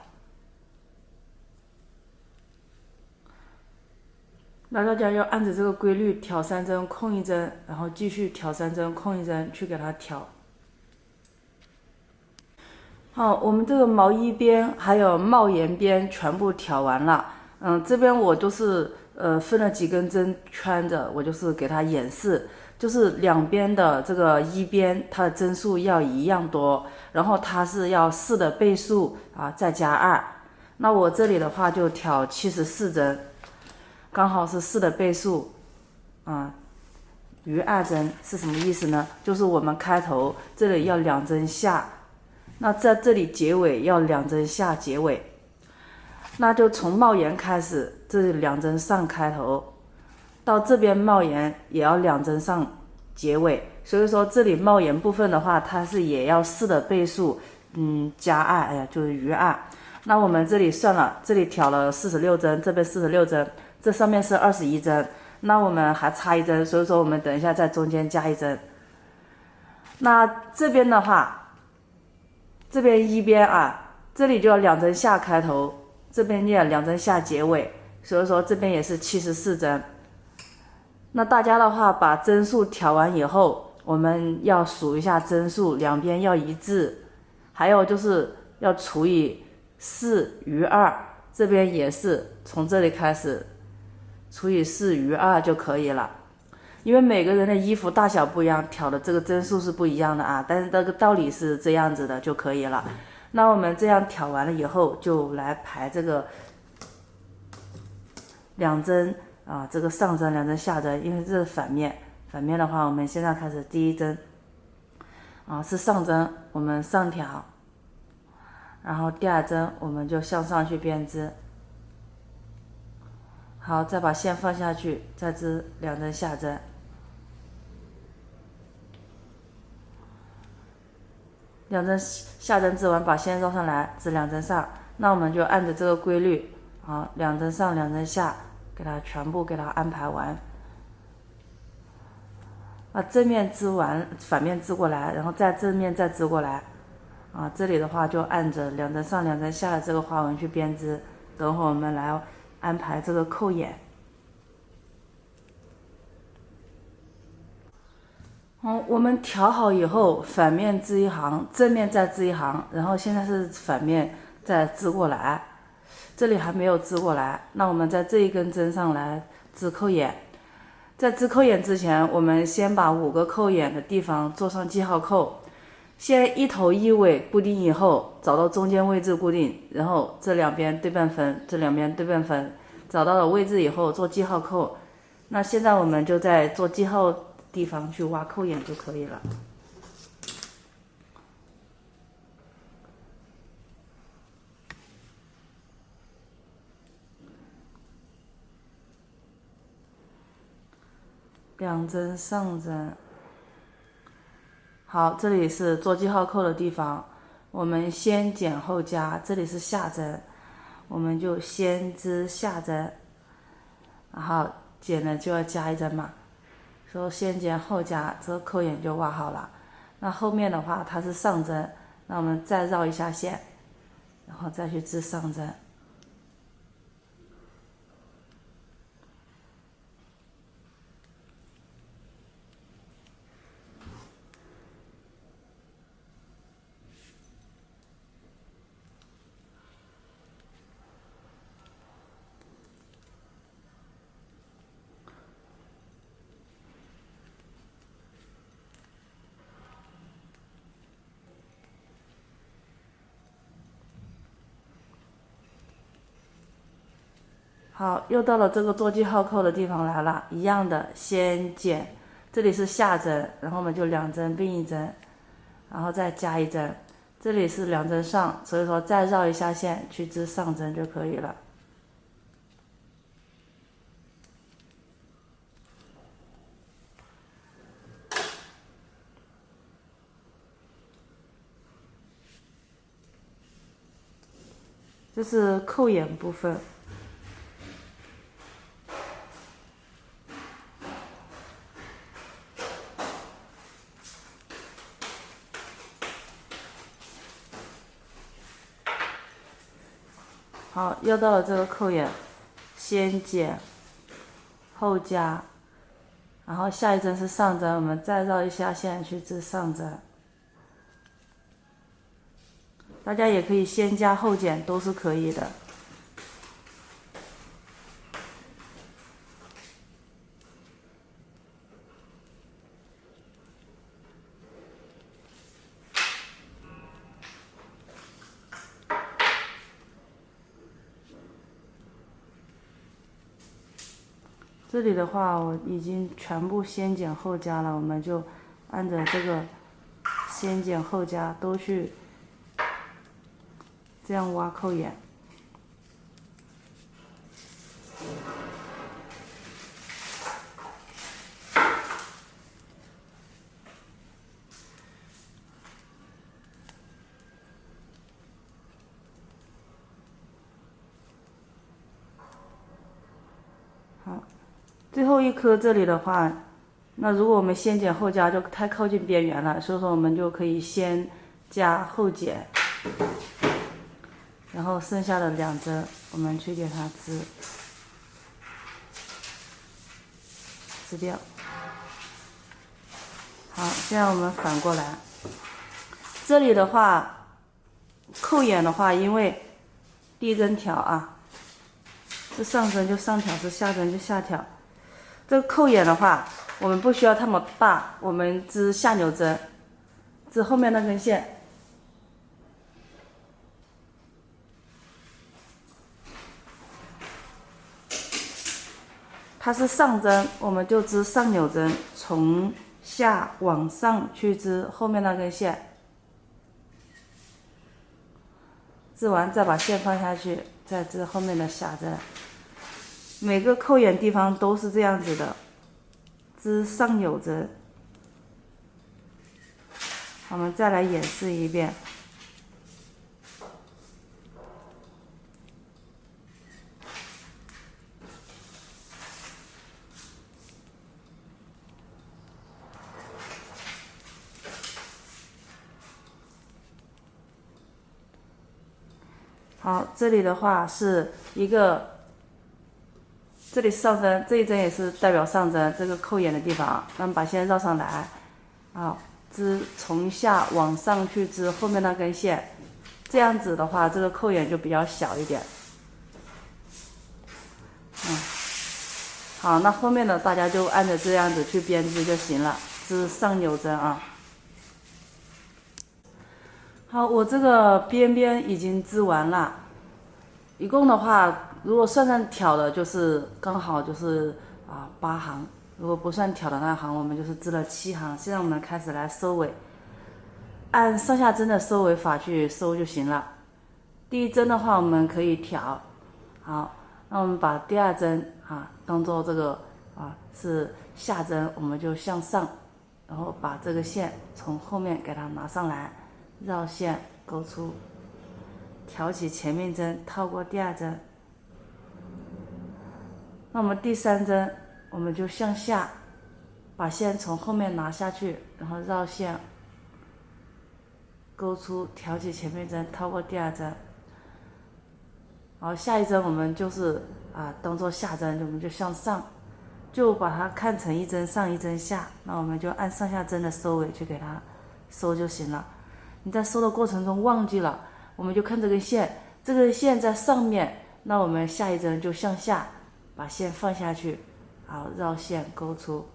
那大家要按着这个规律挑3针，空1针，然后继续挑3针，空1针去给它挑。好，我们这个毛衣边还有帽檐边全部挑完了。这边我都是分了几根针圈着，我就是给它演示。就是两边的这个衣边，它的针数要一样多，然后它是要4的倍数啊，再加2。那我这里的话就挑74针，刚好是4的倍数啊，余2针是什么意思呢？就是我们开头这里要2针下，那在这里结尾要2针下结尾，那就从帽檐开始，这里2针上开头。到这边帽檐也要2针上结尾，所以说这里帽檐部分的话，它是也要4的倍数，加2，哎呀，就是余2。那我们这里算了，这里挑了46针，这边46针，这上面是21针，那我们还差1针，所以说我们等一下在中间加1针。那这边的话，这边衣边啊，这里就要2针下开头，这边也要2针下结尾，所以说这边也是74针。那大家的话，把针数调完以后，我们要数一下针数，两边要一致，还有就是要除以4余2，这边也是从这里开始除以4余2就可以了。因为每个人的衣服大小不一样，挑的这个针数是不一样的啊，但是这个道理是这样子的就可以了。那我们这样挑完了以后，就来排这个2针。这个上针2针下针，因为这是反面。反面的话，我们现在开始第1针，是上针，我们上挑，然后第2针我们就向上去编织。好，再把线放下去，再织2针下针。2针下针织完，把线绕上来，织2针上。那我们就按着这个规律，2针上2针下。给它全部给它安排完，把正面织完，反面织过来，然后再正面再织过来，这里的话就按着2针上2针下的这个花纹去编织。等会我们来安排这个扣眼。我们调好以后，反面织一行，正面再织一行，然后现在是反面再织过来，这里还没有织过来，那我们在这一根针上来织扣眼。在织扣眼之前，我们先把5个扣眼的地方做上记号扣，先一头一尾固定以后，找到中间位置固定，然后这两边对半分，这两边对半分，找到了位置以后做记号扣。那现在我们就在做记号地方去挖扣眼就可以了。2针上针，好，这里是做记号扣的地方，我们先剪后加，这里是下针，我们就先织下针，然后剪了就要加一针嘛，说先剪后加，这个扣眼就挖好了。那后面的话它是上针，那我们再绕一下线，然后再去织上针。好，又到了这个做记号扣的地方来了，一样的，先剪，这里是下针，然后我们就2针并1针，然后再加1针，这里是2针上，所以说再绕一下线去织上针就可以了。这是扣眼部分。好，又到了这个扣眼，先剪后加，然后下一针是上针，我们再绕一下线去织上针。大家也可以先加后剪，都是可以的。这里的话我已经全部先剪后加了，我们就按照这个先剪后加都去这样挖扣眼。好，最后一颗这里的话，那如果我们先剪后加就太靠近边缘了，所以说我们就可以先加后剪，然后剩下的2针我们去给它织掉。好，现在我们反过来，这里的话扣眼的话，因为第一针挑啊，是上针就上挑，是下针就下挑。这个扣眼的话，我们不需要那么大，我们织下扭针，织后面那根线。它是上针，我们就织上扭针，从下往上去织后面那根线，织完再把线放下去，再织后面的下针。每个扣眼地方都是这样子的，织上扭针。我们再来演示一遍。好，这里的话是一个。这里上针，这一针也是代表上针，这个扣眼的地方，那么把线绕上来，好，织从下往上去织后面那根线，这样子的话，这个扣眼就比较小一点。好，那后面的大家就按着这样子去编织就行了，织上纽针啊。好，我这个边边已经织完了，一共的话，如果算上挑的，就是刚好就是8行，如果不算挑的那行，我们就是织了7行。现在我们开始来收尾，按上下针的收尾法去收就行了。第一针的话，我们可以挑，好，那我们把第二针当做这个是下针，我们就向上，然后把这个线从后面给它拿上来。绕线勾出，挑起前面针，套过第二针。那我们第3针，我们就向下，把线从后面拿下去，然后绕线勾出，挑起前面针，套过第二针。然后下一针我们就是当做下针，我们就向上，就把它看成一针上一针下。那我们就按上下针的收尾去给它收就行了。你在收的过程中忘记了，我们就看这根线，这根线在上面，那我们下一针就向下，把线放下去，好，绕线勾出。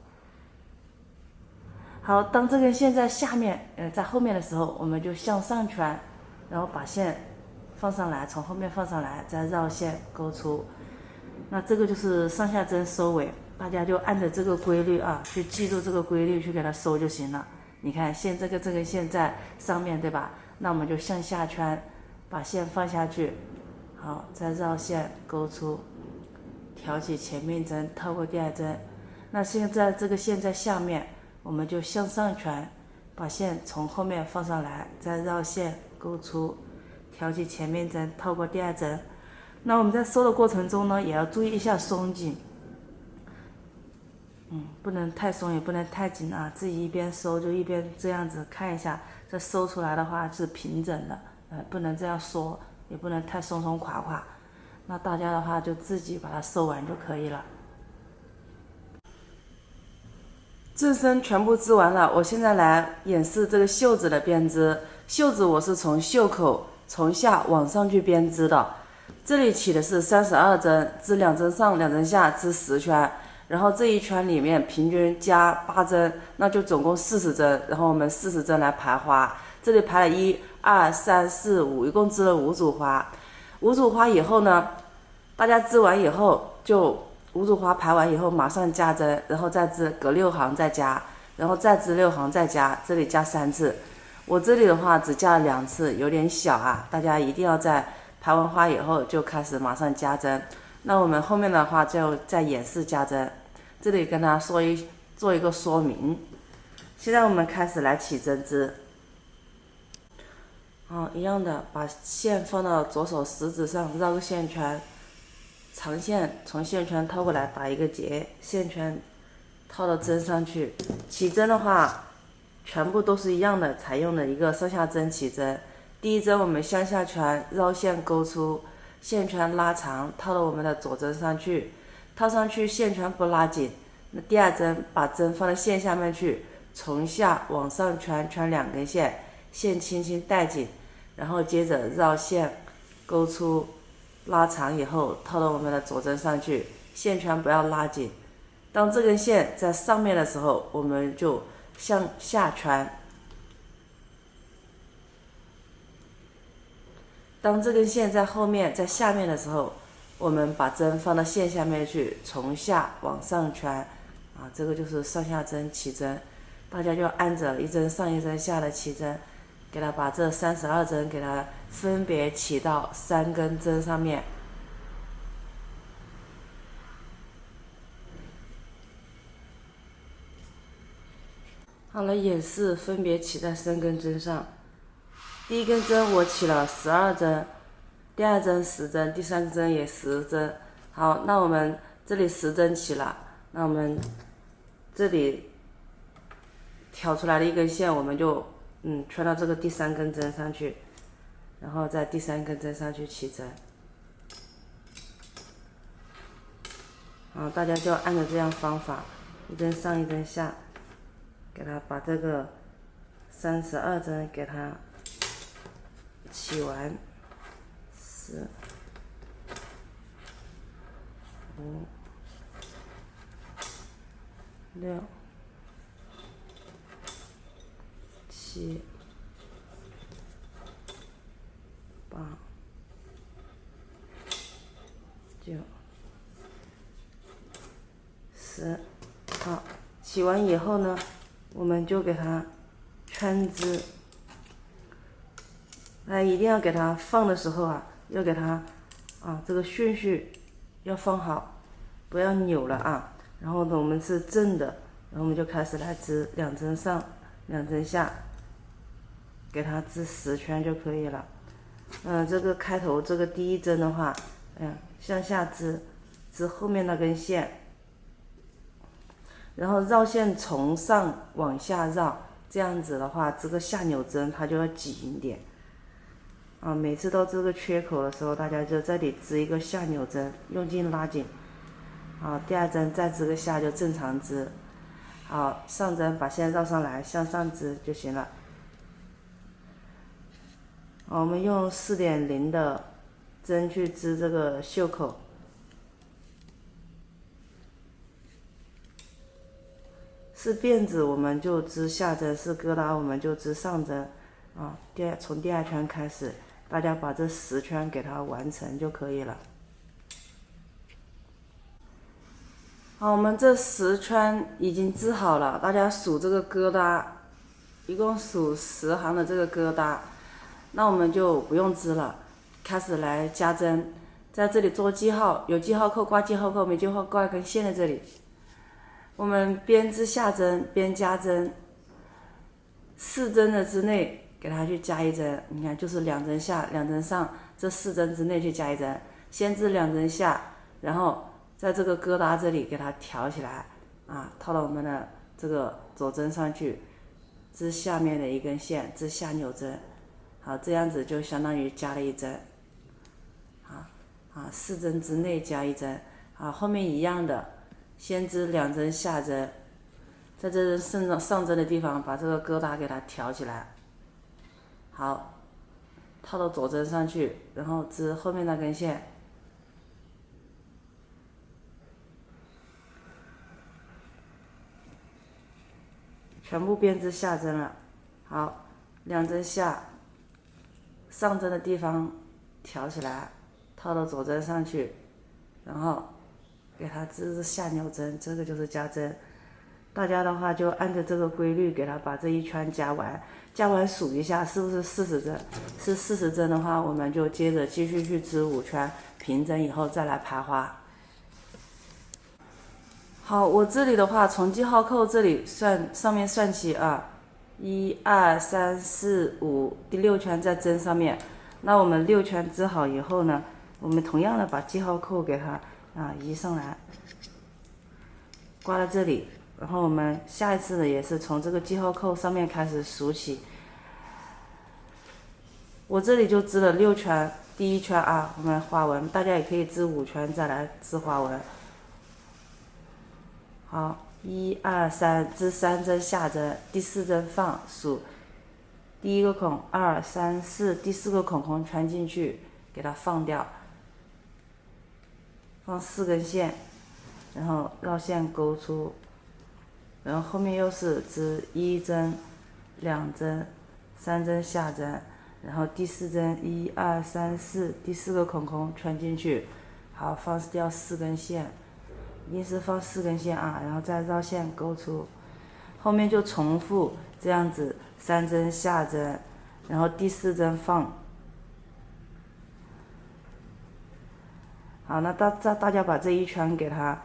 好，当这根线在下面，在后面的时候，我们就向上圈，然后把线放上来，从后面放上来，再绕线勾出。那这个就是上下针收尾，大家就按着这个规律去记住这个规律去给它收就行了。你看线这根线在上面对吧？那我们就向下圈，把线放下去，好，再绕线勾出，挑起前面针，套过第二针。那现在这个线在下面，我们就向上圈，把线从后面放上来，再绕线勾出，挑起前面针，套过第二针。那我们在收的过程中呢，也要注意一下松紧。不能太松也不能太紧自己一边收就一边这样子看一下，这收出来的话是平整的，不能这样缩，也不能太松松垮垮。那大家的话就自己把它收完就可以了。正身全部织完了，我现在来演示这个袖子的编织。袖子我是从袖口从下往上去编织的，这里起的是32针，织2针上2针下，织10圈。然后这一圈里面平均加8针，那就总共40针。然后我们40针来排花，这里排了1、2、3、4、5，一共织了5组花。5组花以后呢，大家织完以后就5组花排完以后马上加针，然后再织隔6行再加，然后再织6行再加，这里加3次。我这里的话只加了2次，有点小大家一定要在排完花以后就开始马上加针。那我们后面的话就再演示加针。这里跟大家做一个说明。现在我们开始来起针织。一样的，把线放到左手食指上，绕个线圈，长线从线圈套过来打一个结，线圈套到针上去。起针的话，全部都是一样的，采用了一个上下针起针。第一针我们向下圈绕线勾出，线圈拉长，套到我们的左针上去。套上去线圈不拉紧，那第二针把针放到线下面去，从下往上圈2根线，线轻轻带紧，然后接着绕线勾出，拉长以后套到我们的左针上去，线圈不要拉紧。当这根线在上面的时候，我们就向下圈。当这根线在后面在下面的时候，我们把针放到线下面去，从下往上圈这个就是上下针起针。大家就按着一针上一针下的起针，给它把这32针给它分别起到3根针上面。好了，演示分别起在3根针上。第一根针我起了12针，第二针10针，第3针也10针。好，那我们这里10针起了，那我们这里挑出来的一根线，我们就穿到这个第3根针上去，然后在第3根针上去起针。好，大家就按照这样方法，一针上一针下。给它把这个32针给它起完，4、5、6、7、8、9、10。好，起完以后呢，我们就给它圈织。一定要给它放的时候啊，要给它这个顺序要放好，不要扭了啊。然后呢，我们是正的，然后我们就开始来织2针上，2针下，给它织10圈就可以了。这个开头这个第1针的话，向下织后面那根线，然后绕线从上往下绕，这样子的话，这个下扭针它就要紧一点。每次到这个缺口的时候，大家就这里织一个下扭针，用劲拉紧。第2针再织个下就正常织。好，上针把线绕上来，向上织就行了。我们用4.0的针去织这个袖口。是辫子我们就织下针，是疙瘩我们就织上针。从第2圈开始。大家把这10圈给它完成就可以了。好，我们这10圈已经织好了，大家数这个疙瘩，一共数10行的这个疙瘩，那我们就不用织了，开始来加针，在这里做记号，有记号扣挂记号扣，没记号挂一根线在这里。我们边织下针边加针，4针的之内。给它去加1针，你看就是2针下2针上，这4针之内去加1针，先织2针下，然后在这个疙瘩这里给它挑起来，套到我们的这个左针上去，织下面的一根线，织下扭针。好，这样子就相当于加了1针。4针之内加1针。后面一样的，先织2针下针，在这上针的地方把这个疙瘩给它挑起来。好，套到左针上去，然后织后面那根线，全部编织下针了。好，2针下，上针的地方挑起来，套到左针上去，然后给它织下扭针，这个就是加针。大家的话就按照这个规律给它把这1圈加完，数一下是不是40针，是40针的话，我们就接着继续去织5圈，平针以后再来排花。好，我这里的话从记号扣这里上面算起1、2、3、4、5，第6圈在针上面。那我们6圈织好以后呢，我们同样的把记号扣给它移上来，挂在这里。然后我们下一次呢，也是从这个记号扣上面开始数起。我这里就织了6圈，第1圈我们花纹，大家也可以织5圈再来织花纹。好，1、2、3，织3针下针，第4针放数，第1个孔2、3、4，第4个孔孔穿进去，给它放掉，放4根线，然后绕线勾出。然后后面又是织1针、2针、3针下针，然后第4针1、2、3、4，第4个孔孔穿进去，好，放掉4根线，一定是放4根线然后再绕线勾出，后面就重复这样子3针下针，然后第4针放。好，那大家把这1圈给它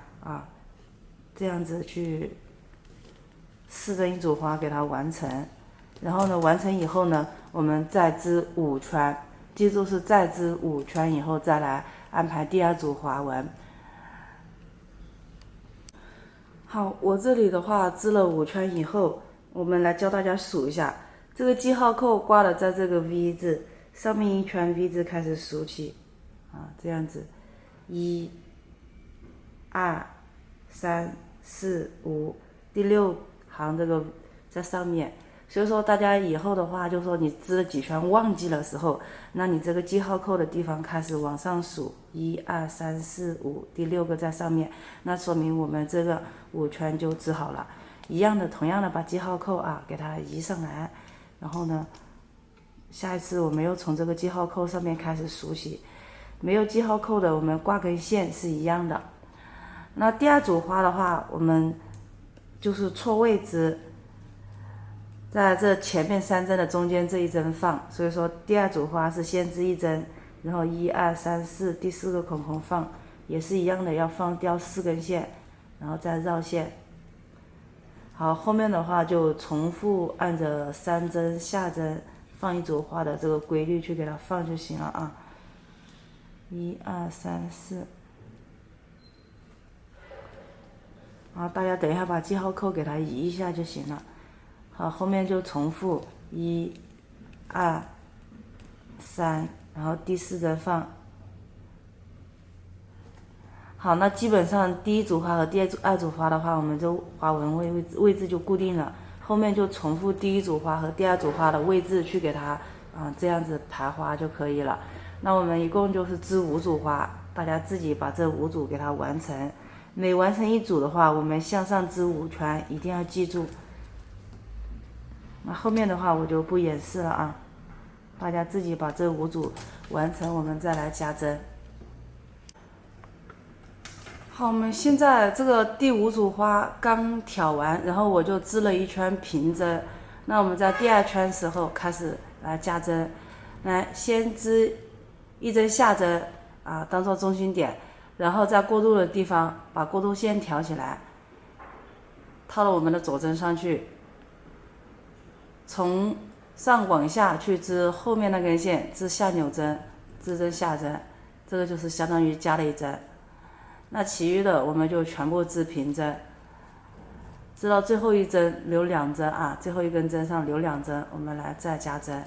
这样子去4针1组花给它完成。然后呢，完成以后呢，我们再织5圈，记住是再织5圈以后再来安排第2组花纹。好，我这里的话织了5圈以后，我们来教大家数一下，这个记号扣挂了在这个 V 字上面1圈 V 字开始数起这样子，1、2、3、4、5，第6行这个在上面。所以说大家以后的话，就说你织了几圈忘记了时候，那你这个记号扣的地方开始往上数，1、2、3、4、5，第6个在上面，那说明我们这个5圈就织好了。一样的，同样的把记号扣啊给它移上来，然后呢，下一次我们又从这个记号扣上面开始数起。没有记号扣的，我们挂根线是一样的。那第2组花的话，我们就是错位织。在这前面3针的中间这一针放，所以说第2组花是先织1针，然后1、2、3、4，第4个孔孔放，也是一样的，要放掉4根线，然后再绕线。好，后面的话就重复按着3针下针放1组花的这个规律去给它放就行了啊。1、2、3、4。好，大家等一下把记号扣给它移一下就行了。好，后面就重复1、2、3，然后第4针放。好，那基本上第1组花和第2组花的话，我们就花纹位置就固定了。后面就重复第1组花和第2组花的位置去给它这样子排花就可以了。那我们一共就是织5组花，大家自己把这5组给它完成。每完成1组的话，我们向上织5圈，一定要记住。那后面的话我就不演示了啊，大家自己把这5组完成，我们再来加针。好，我们现在这个第5组花刚挑完，然后我就织了1圈平针。那我们在第2圈时候开始来加针，来先织1针下针当做中心点，然后在过渡的地方把过渡线挑起来，套到我们的左针上去。从上往下去织后面那根线，织下扭针，织针下针，这个就是相当于加了1针。那其余的我们就全部织平针，织到最后1针留2针啊，最后一根针上留2针，我们来再加针。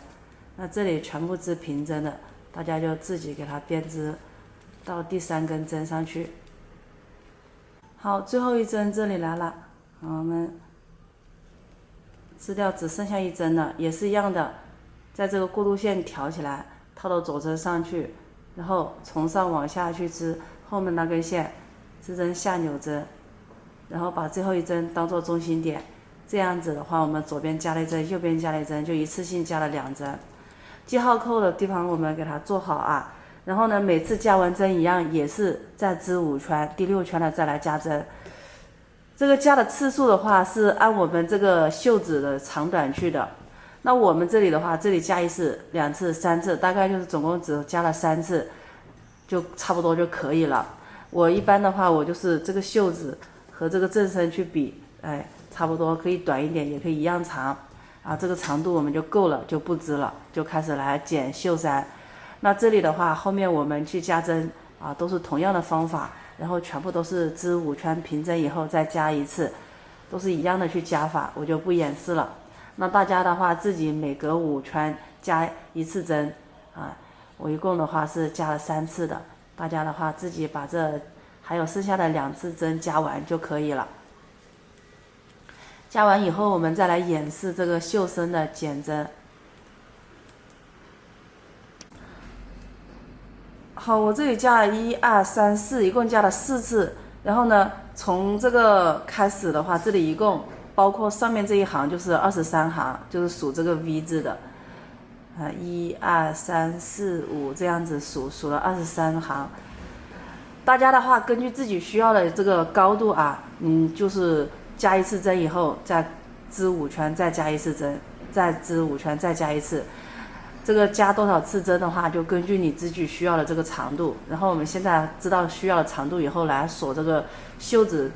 那这里全部织平针的，大家就自己给它编织到第3根针上去。好，最后1针这里来了，我们织掉只剩下1针了，也是一样的，在这个过渡线挑起来，套到左针上去，然后从上往下去织后面那根线，织针下扭针，然后把最后1针当做中心点。这样子的话，我们左边加了1针，右边加了1针，就一次性加了2针。记号扣的地方我们给它做好啊，然后呢，每次加完针一样，也是再织5圈，第6圈了再来加针。这个加的次数的话是按我们这个袖子的长短去的。那我们这里的话，这里加1次、2次、3次，大概就是总共只加了3次，就差不多就可以了。我一般的话，我就是这个袖子和这个正身去比，差不多可以短一点，也可以一样长这个长度我们就够了，就不织了，就开始来剪袖衫。那这里的话，后面我们去加针都是同样的方法。然后全部都是织5圈平针以后再加1次，都是一样的去加法，我就不演示了。那大家的话自己每隔5圈加1次针我一共的话是加了3次的，大家的话自己把这还有剩下的2次针加完就可以了。加完以后我们再来演示这个袖身的减针。好，我这里加了1、2、3、4，一共加了4次。然后呢，从这个开始的话，这里一共包括上面这一行就是23行，就是数这个 V 字的。1、2、3、4、5这样子数了23行。大家的话，根据自己需要的这个高度就是加1次针以后，再织5圈，再加1次针，再织5圈，再加1次。这个加多少次针的话，就根据你自己需要的这个长度。然后我们现在知道需要的长度以后，来锁这个袖子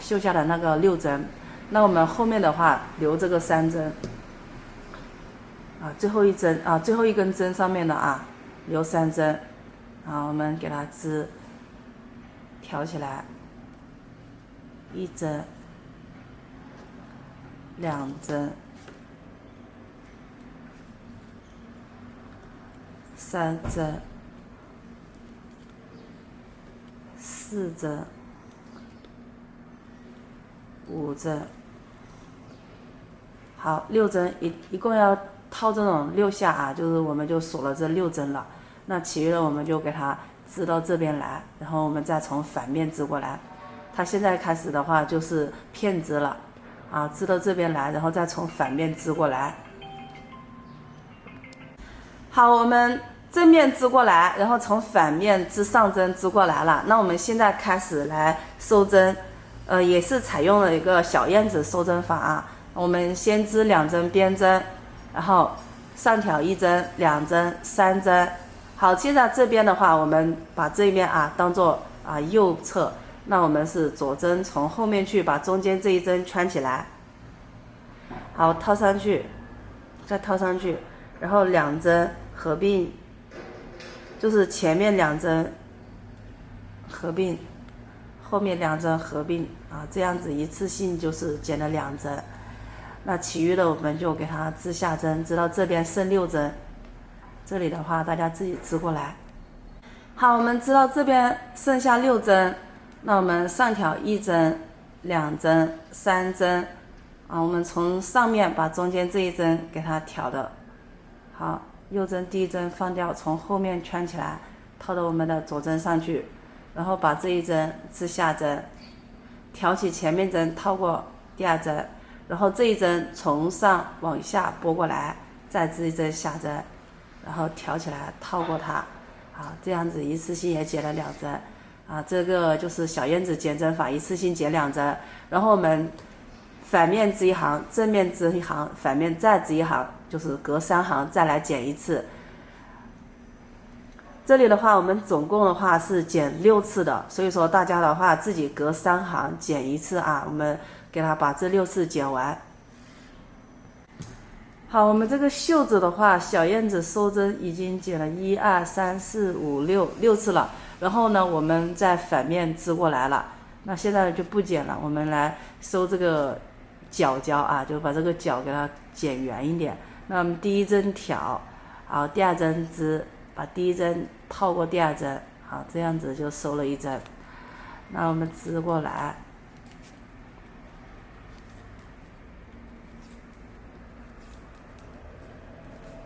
袖下的那个6针。那我们后面的话留这个3针最后1针最后1根针上面的留3针我们给它织挑起来，1针、2针、3针、4针、5针、好，6针，一共要套这种6下啊，就是我们就锁了这6针了。那其余的我们就给它织到这边来，然后我们再从反面织过来。它现在开始的话就是片织了啊，织到这边来，然后再从反面织过来。好，我们正面织过来，然后从反面织上针织过来了。那我们现在开始来收针，也是采用了一个小燕子收针法啊。我们先织2针边针，然后上挑1针、2针、3针。好，现在这边的话，我们把这边啊当做啊右侧，那我们是左针从后面去把中间这一针圈起来。好，套上去，再套上去，然后2针合并，就是前面2针合并，后面2针合并啊，这样子一次性就是减了2针。那其余的我们就给它织下针，织到这边剩6针，这里的话大家自己织过来。好，我们织到这边剩下6针，那我们上挑1针、2针、3针啊，我们从上面把中间这一针给它挑的好，右针第一针放掉，从后面圈起来，套到我们的左针上去，然后把这一针织下针，挑起前面针套过第2针，然后这一针从上往下拨过来，再织一针下针，然后挑起来套过它，好，这样子一次性也减了2针啊。这个就是小燕子减针法，一次性减2针。然后我们反面织一行，正面织一行，反面再织一行，就是隔3行再来减一次。这里的话，我们总共的话是减6次的，所以说大家的话自己隔3行减一次啊，我们给它把这6次减完。好，我们这个袖子的话，小燕子收针已经减了1、2、3、4、5、6次了，然后呢，我们在反面织过来了。那现在就不减了，我们来收这个角角啊，就把这个角给它剪圆一点。那我们第一针挑，好，第2针织，把第一针套过第2针，好，这样子就收了1针。那我们织过来。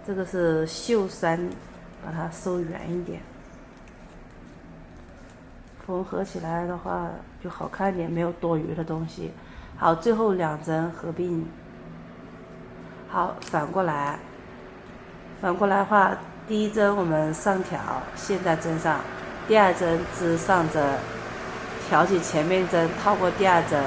这个是袖3，把它收圆一点，缝合起来的话就好看一点，没有多余的东西。好，最后2针合并，好，反过来的话，第一针我们上挑，线在针上，第2针织上针，挑起前面针套过第2针。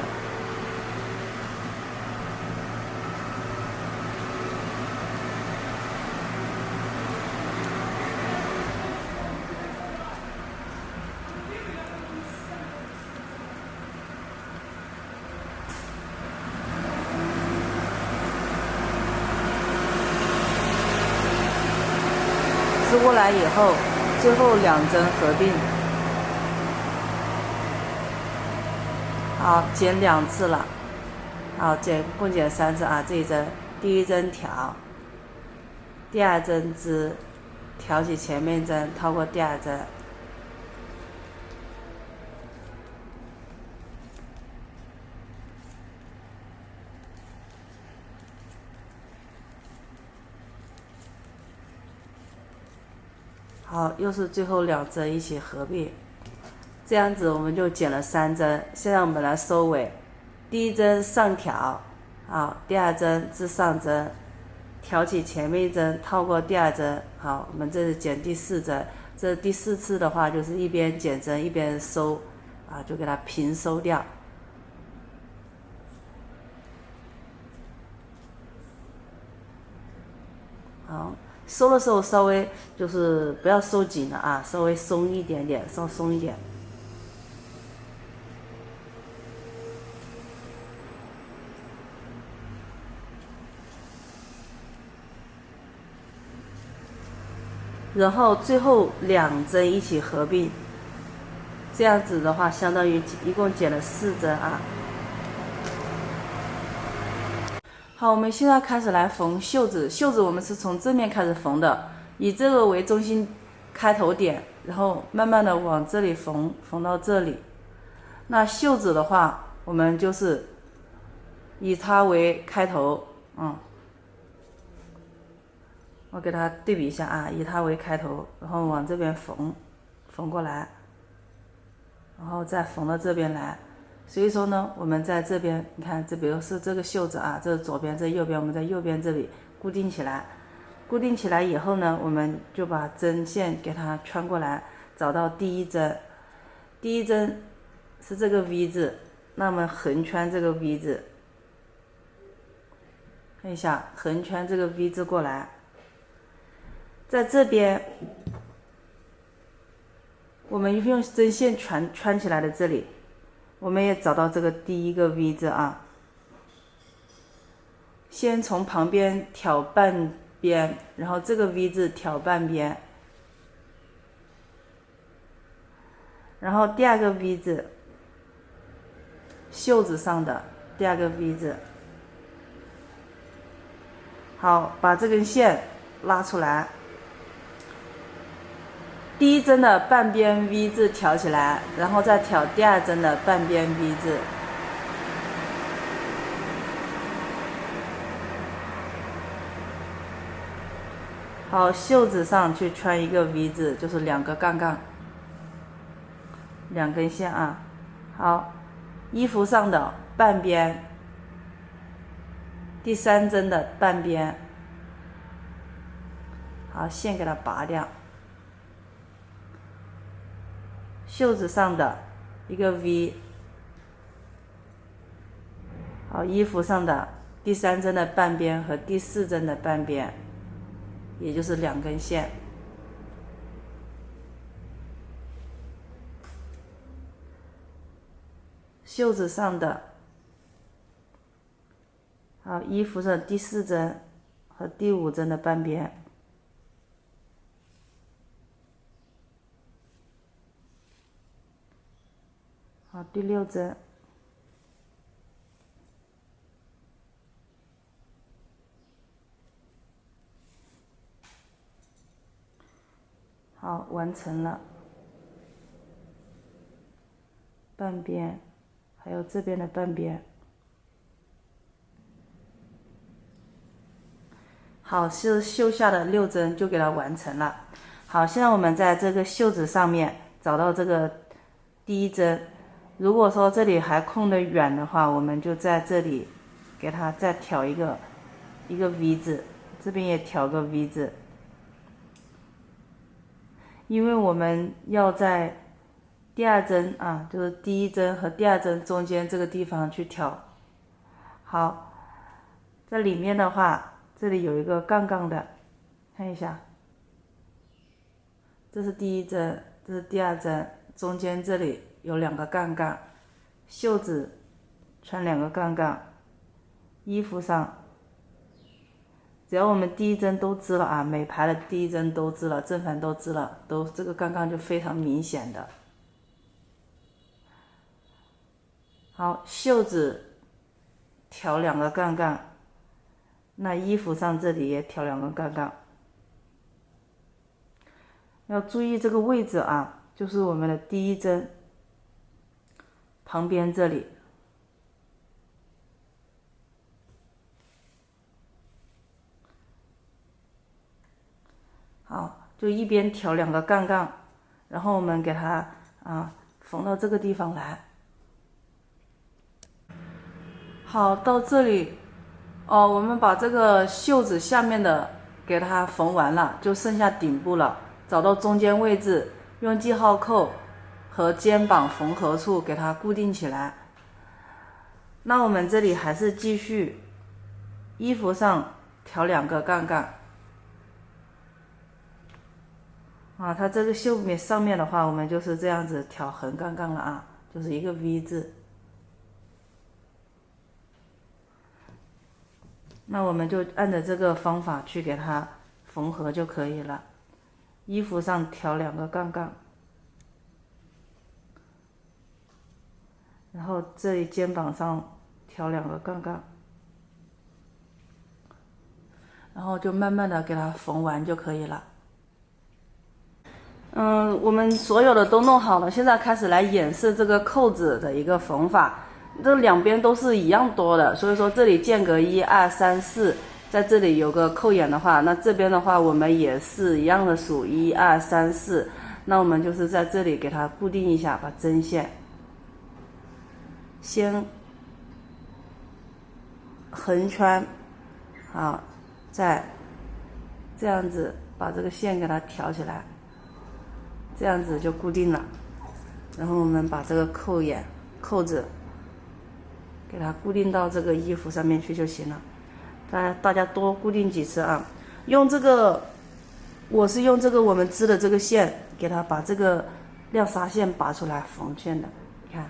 织过来以后，最后2针合并，好，减2次了，好，共减3次啊。这一针，第一针挑，第2针织，挑起前面针套过第2针。好，又是最后2针一起合并，这样子我们就减了3针。现在我们来收尾，第一针上挑，好，第2针织上针，挑起前面一针套过第2针，好，我们这是减第4针。这第4次的话就是一边减针一边收，啊，就给它平收掉。好。收的时候稍微就是不要收紧了啊，稍微松一点点，稍松一点。然后最后2针一起合并，这样子的话相当于一共减了4针啊。好，我们现在开始来缝袖子。袖子我们是从正面开始缝的，以这个为中心开头点，然后慢慢的往这里缝，缝到这里。那袖子的话，我们就是以它为开头，我给它对比一下啊，以它为开头，然后往这边缝过来，然后再缝到这边来。所以说呢，我们在这边，你看，这比如是这个袖子啊，这是左边，这是右边，我们在右边这里固定起来。固定起来以后呢，我们就把针线给它穿过来，找到第一针。第一针是这个 V 字，那么横圈这个 V 字，看一下，横圈这个 V 字过来。在这边我们用针线穿起来的这里，我们也找到这个第一个 V 字啊，先从旁边挑半边，然后这个 V 字挑半边，然后第二个 V 字，袖子上的第二个 V 字。好，把这根线拉出来，第一针的半边 V 字挑起来，然后再挑第二针的半边 V 字。好，袖子上去穿一个 V 字，就是2个杠杠，2根线啊。好，衣服上的半边，第3针的半边。好，线给它拔掉。袖子上的一个 V， 好，衣服上的第3针的半边和第4针的半边，也就是2根线。袖子上的，好，衣服上的第4针和第5针的半边。好，第6针，好，完成了。半边，还有这边的半边。好，是绣下的6针就给它完成了。好，现在我们在这个袖子上面找到这个第一针。如果说这里还空的远的话，我们就在这里给它再挑一个 V 字，这边也挑个 V 字，因为我们要在第2针啊，就是第一针和第2针中间这个地方去挑。好，在里面的话，这里有一个杠杠的，看一下，这是第一针，这是第2针，中间这里有2个杠杠，袖子穿2个杠杠，衣服上，只要我们第一针都织了啊，每排的第一针都织了，正反都织了，都这个杠杠就非常明显的。好，袖子挑2个杠杠，那衣服上这里也挑2个杠杠，要注意这个位置啊，就是我们的第一针旁边这里。好，就一边挑2个杠杠，然后我们给它缝到这个地方来。好，到这里我们把这个袖子下面的给它缝完了，就剩下顶部了。找到中间位置，用记号扣和肩膀缝合处给它固定起来。那我们这里还是继续，衣服上挑2个杠杠它这个袖面上面的话，我们就是这样子挑横杠杠了啊，就是一个 V 字。那我们就按照这个方法去给它缝合就可以了。衣服上挑2个杠杠，然后这里肩膀上挑2个杠杠，然后就慢慢的给它缝完就可以了。我们所有的都弄好了，现在开始来演示这个扣子的一个缝法。这两边都是一样多的，所以说这里间隔1、2、3、4，在这里有个扣眼的话，那这边的话我们也是一样的数1、2、3、4，那我们就是在这里给它固定一下，把针线先横圈，好，再这样子把这个线给它挑起来，这样子就固定了。然后我们把这个扣子给它固定到这个衣服上面去就行了。大家多固定几次啊。用这个，我是用这个我们织的这个线，给它把这个料纱线拔出来缝线的，你看。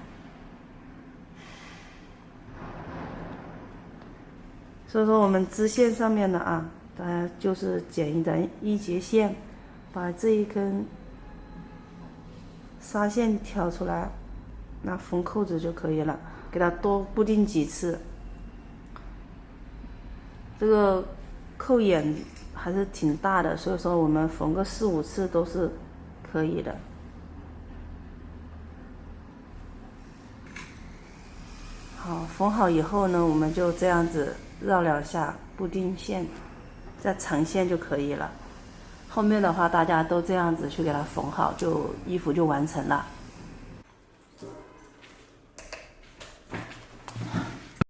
所以说我们织线上面的啊，大家就是剪一节线，把这一根纱线挑出来，那缝扣子就可以了，给它多固定几次。这个扣眼还是挺大的，所以说我们缝个4、5次都是可以的。好，缝好以后呢，我们就这样子绕2下固定线，再长线就可以了。后面的话大家都这样子去给它缝好，衣服就完成了。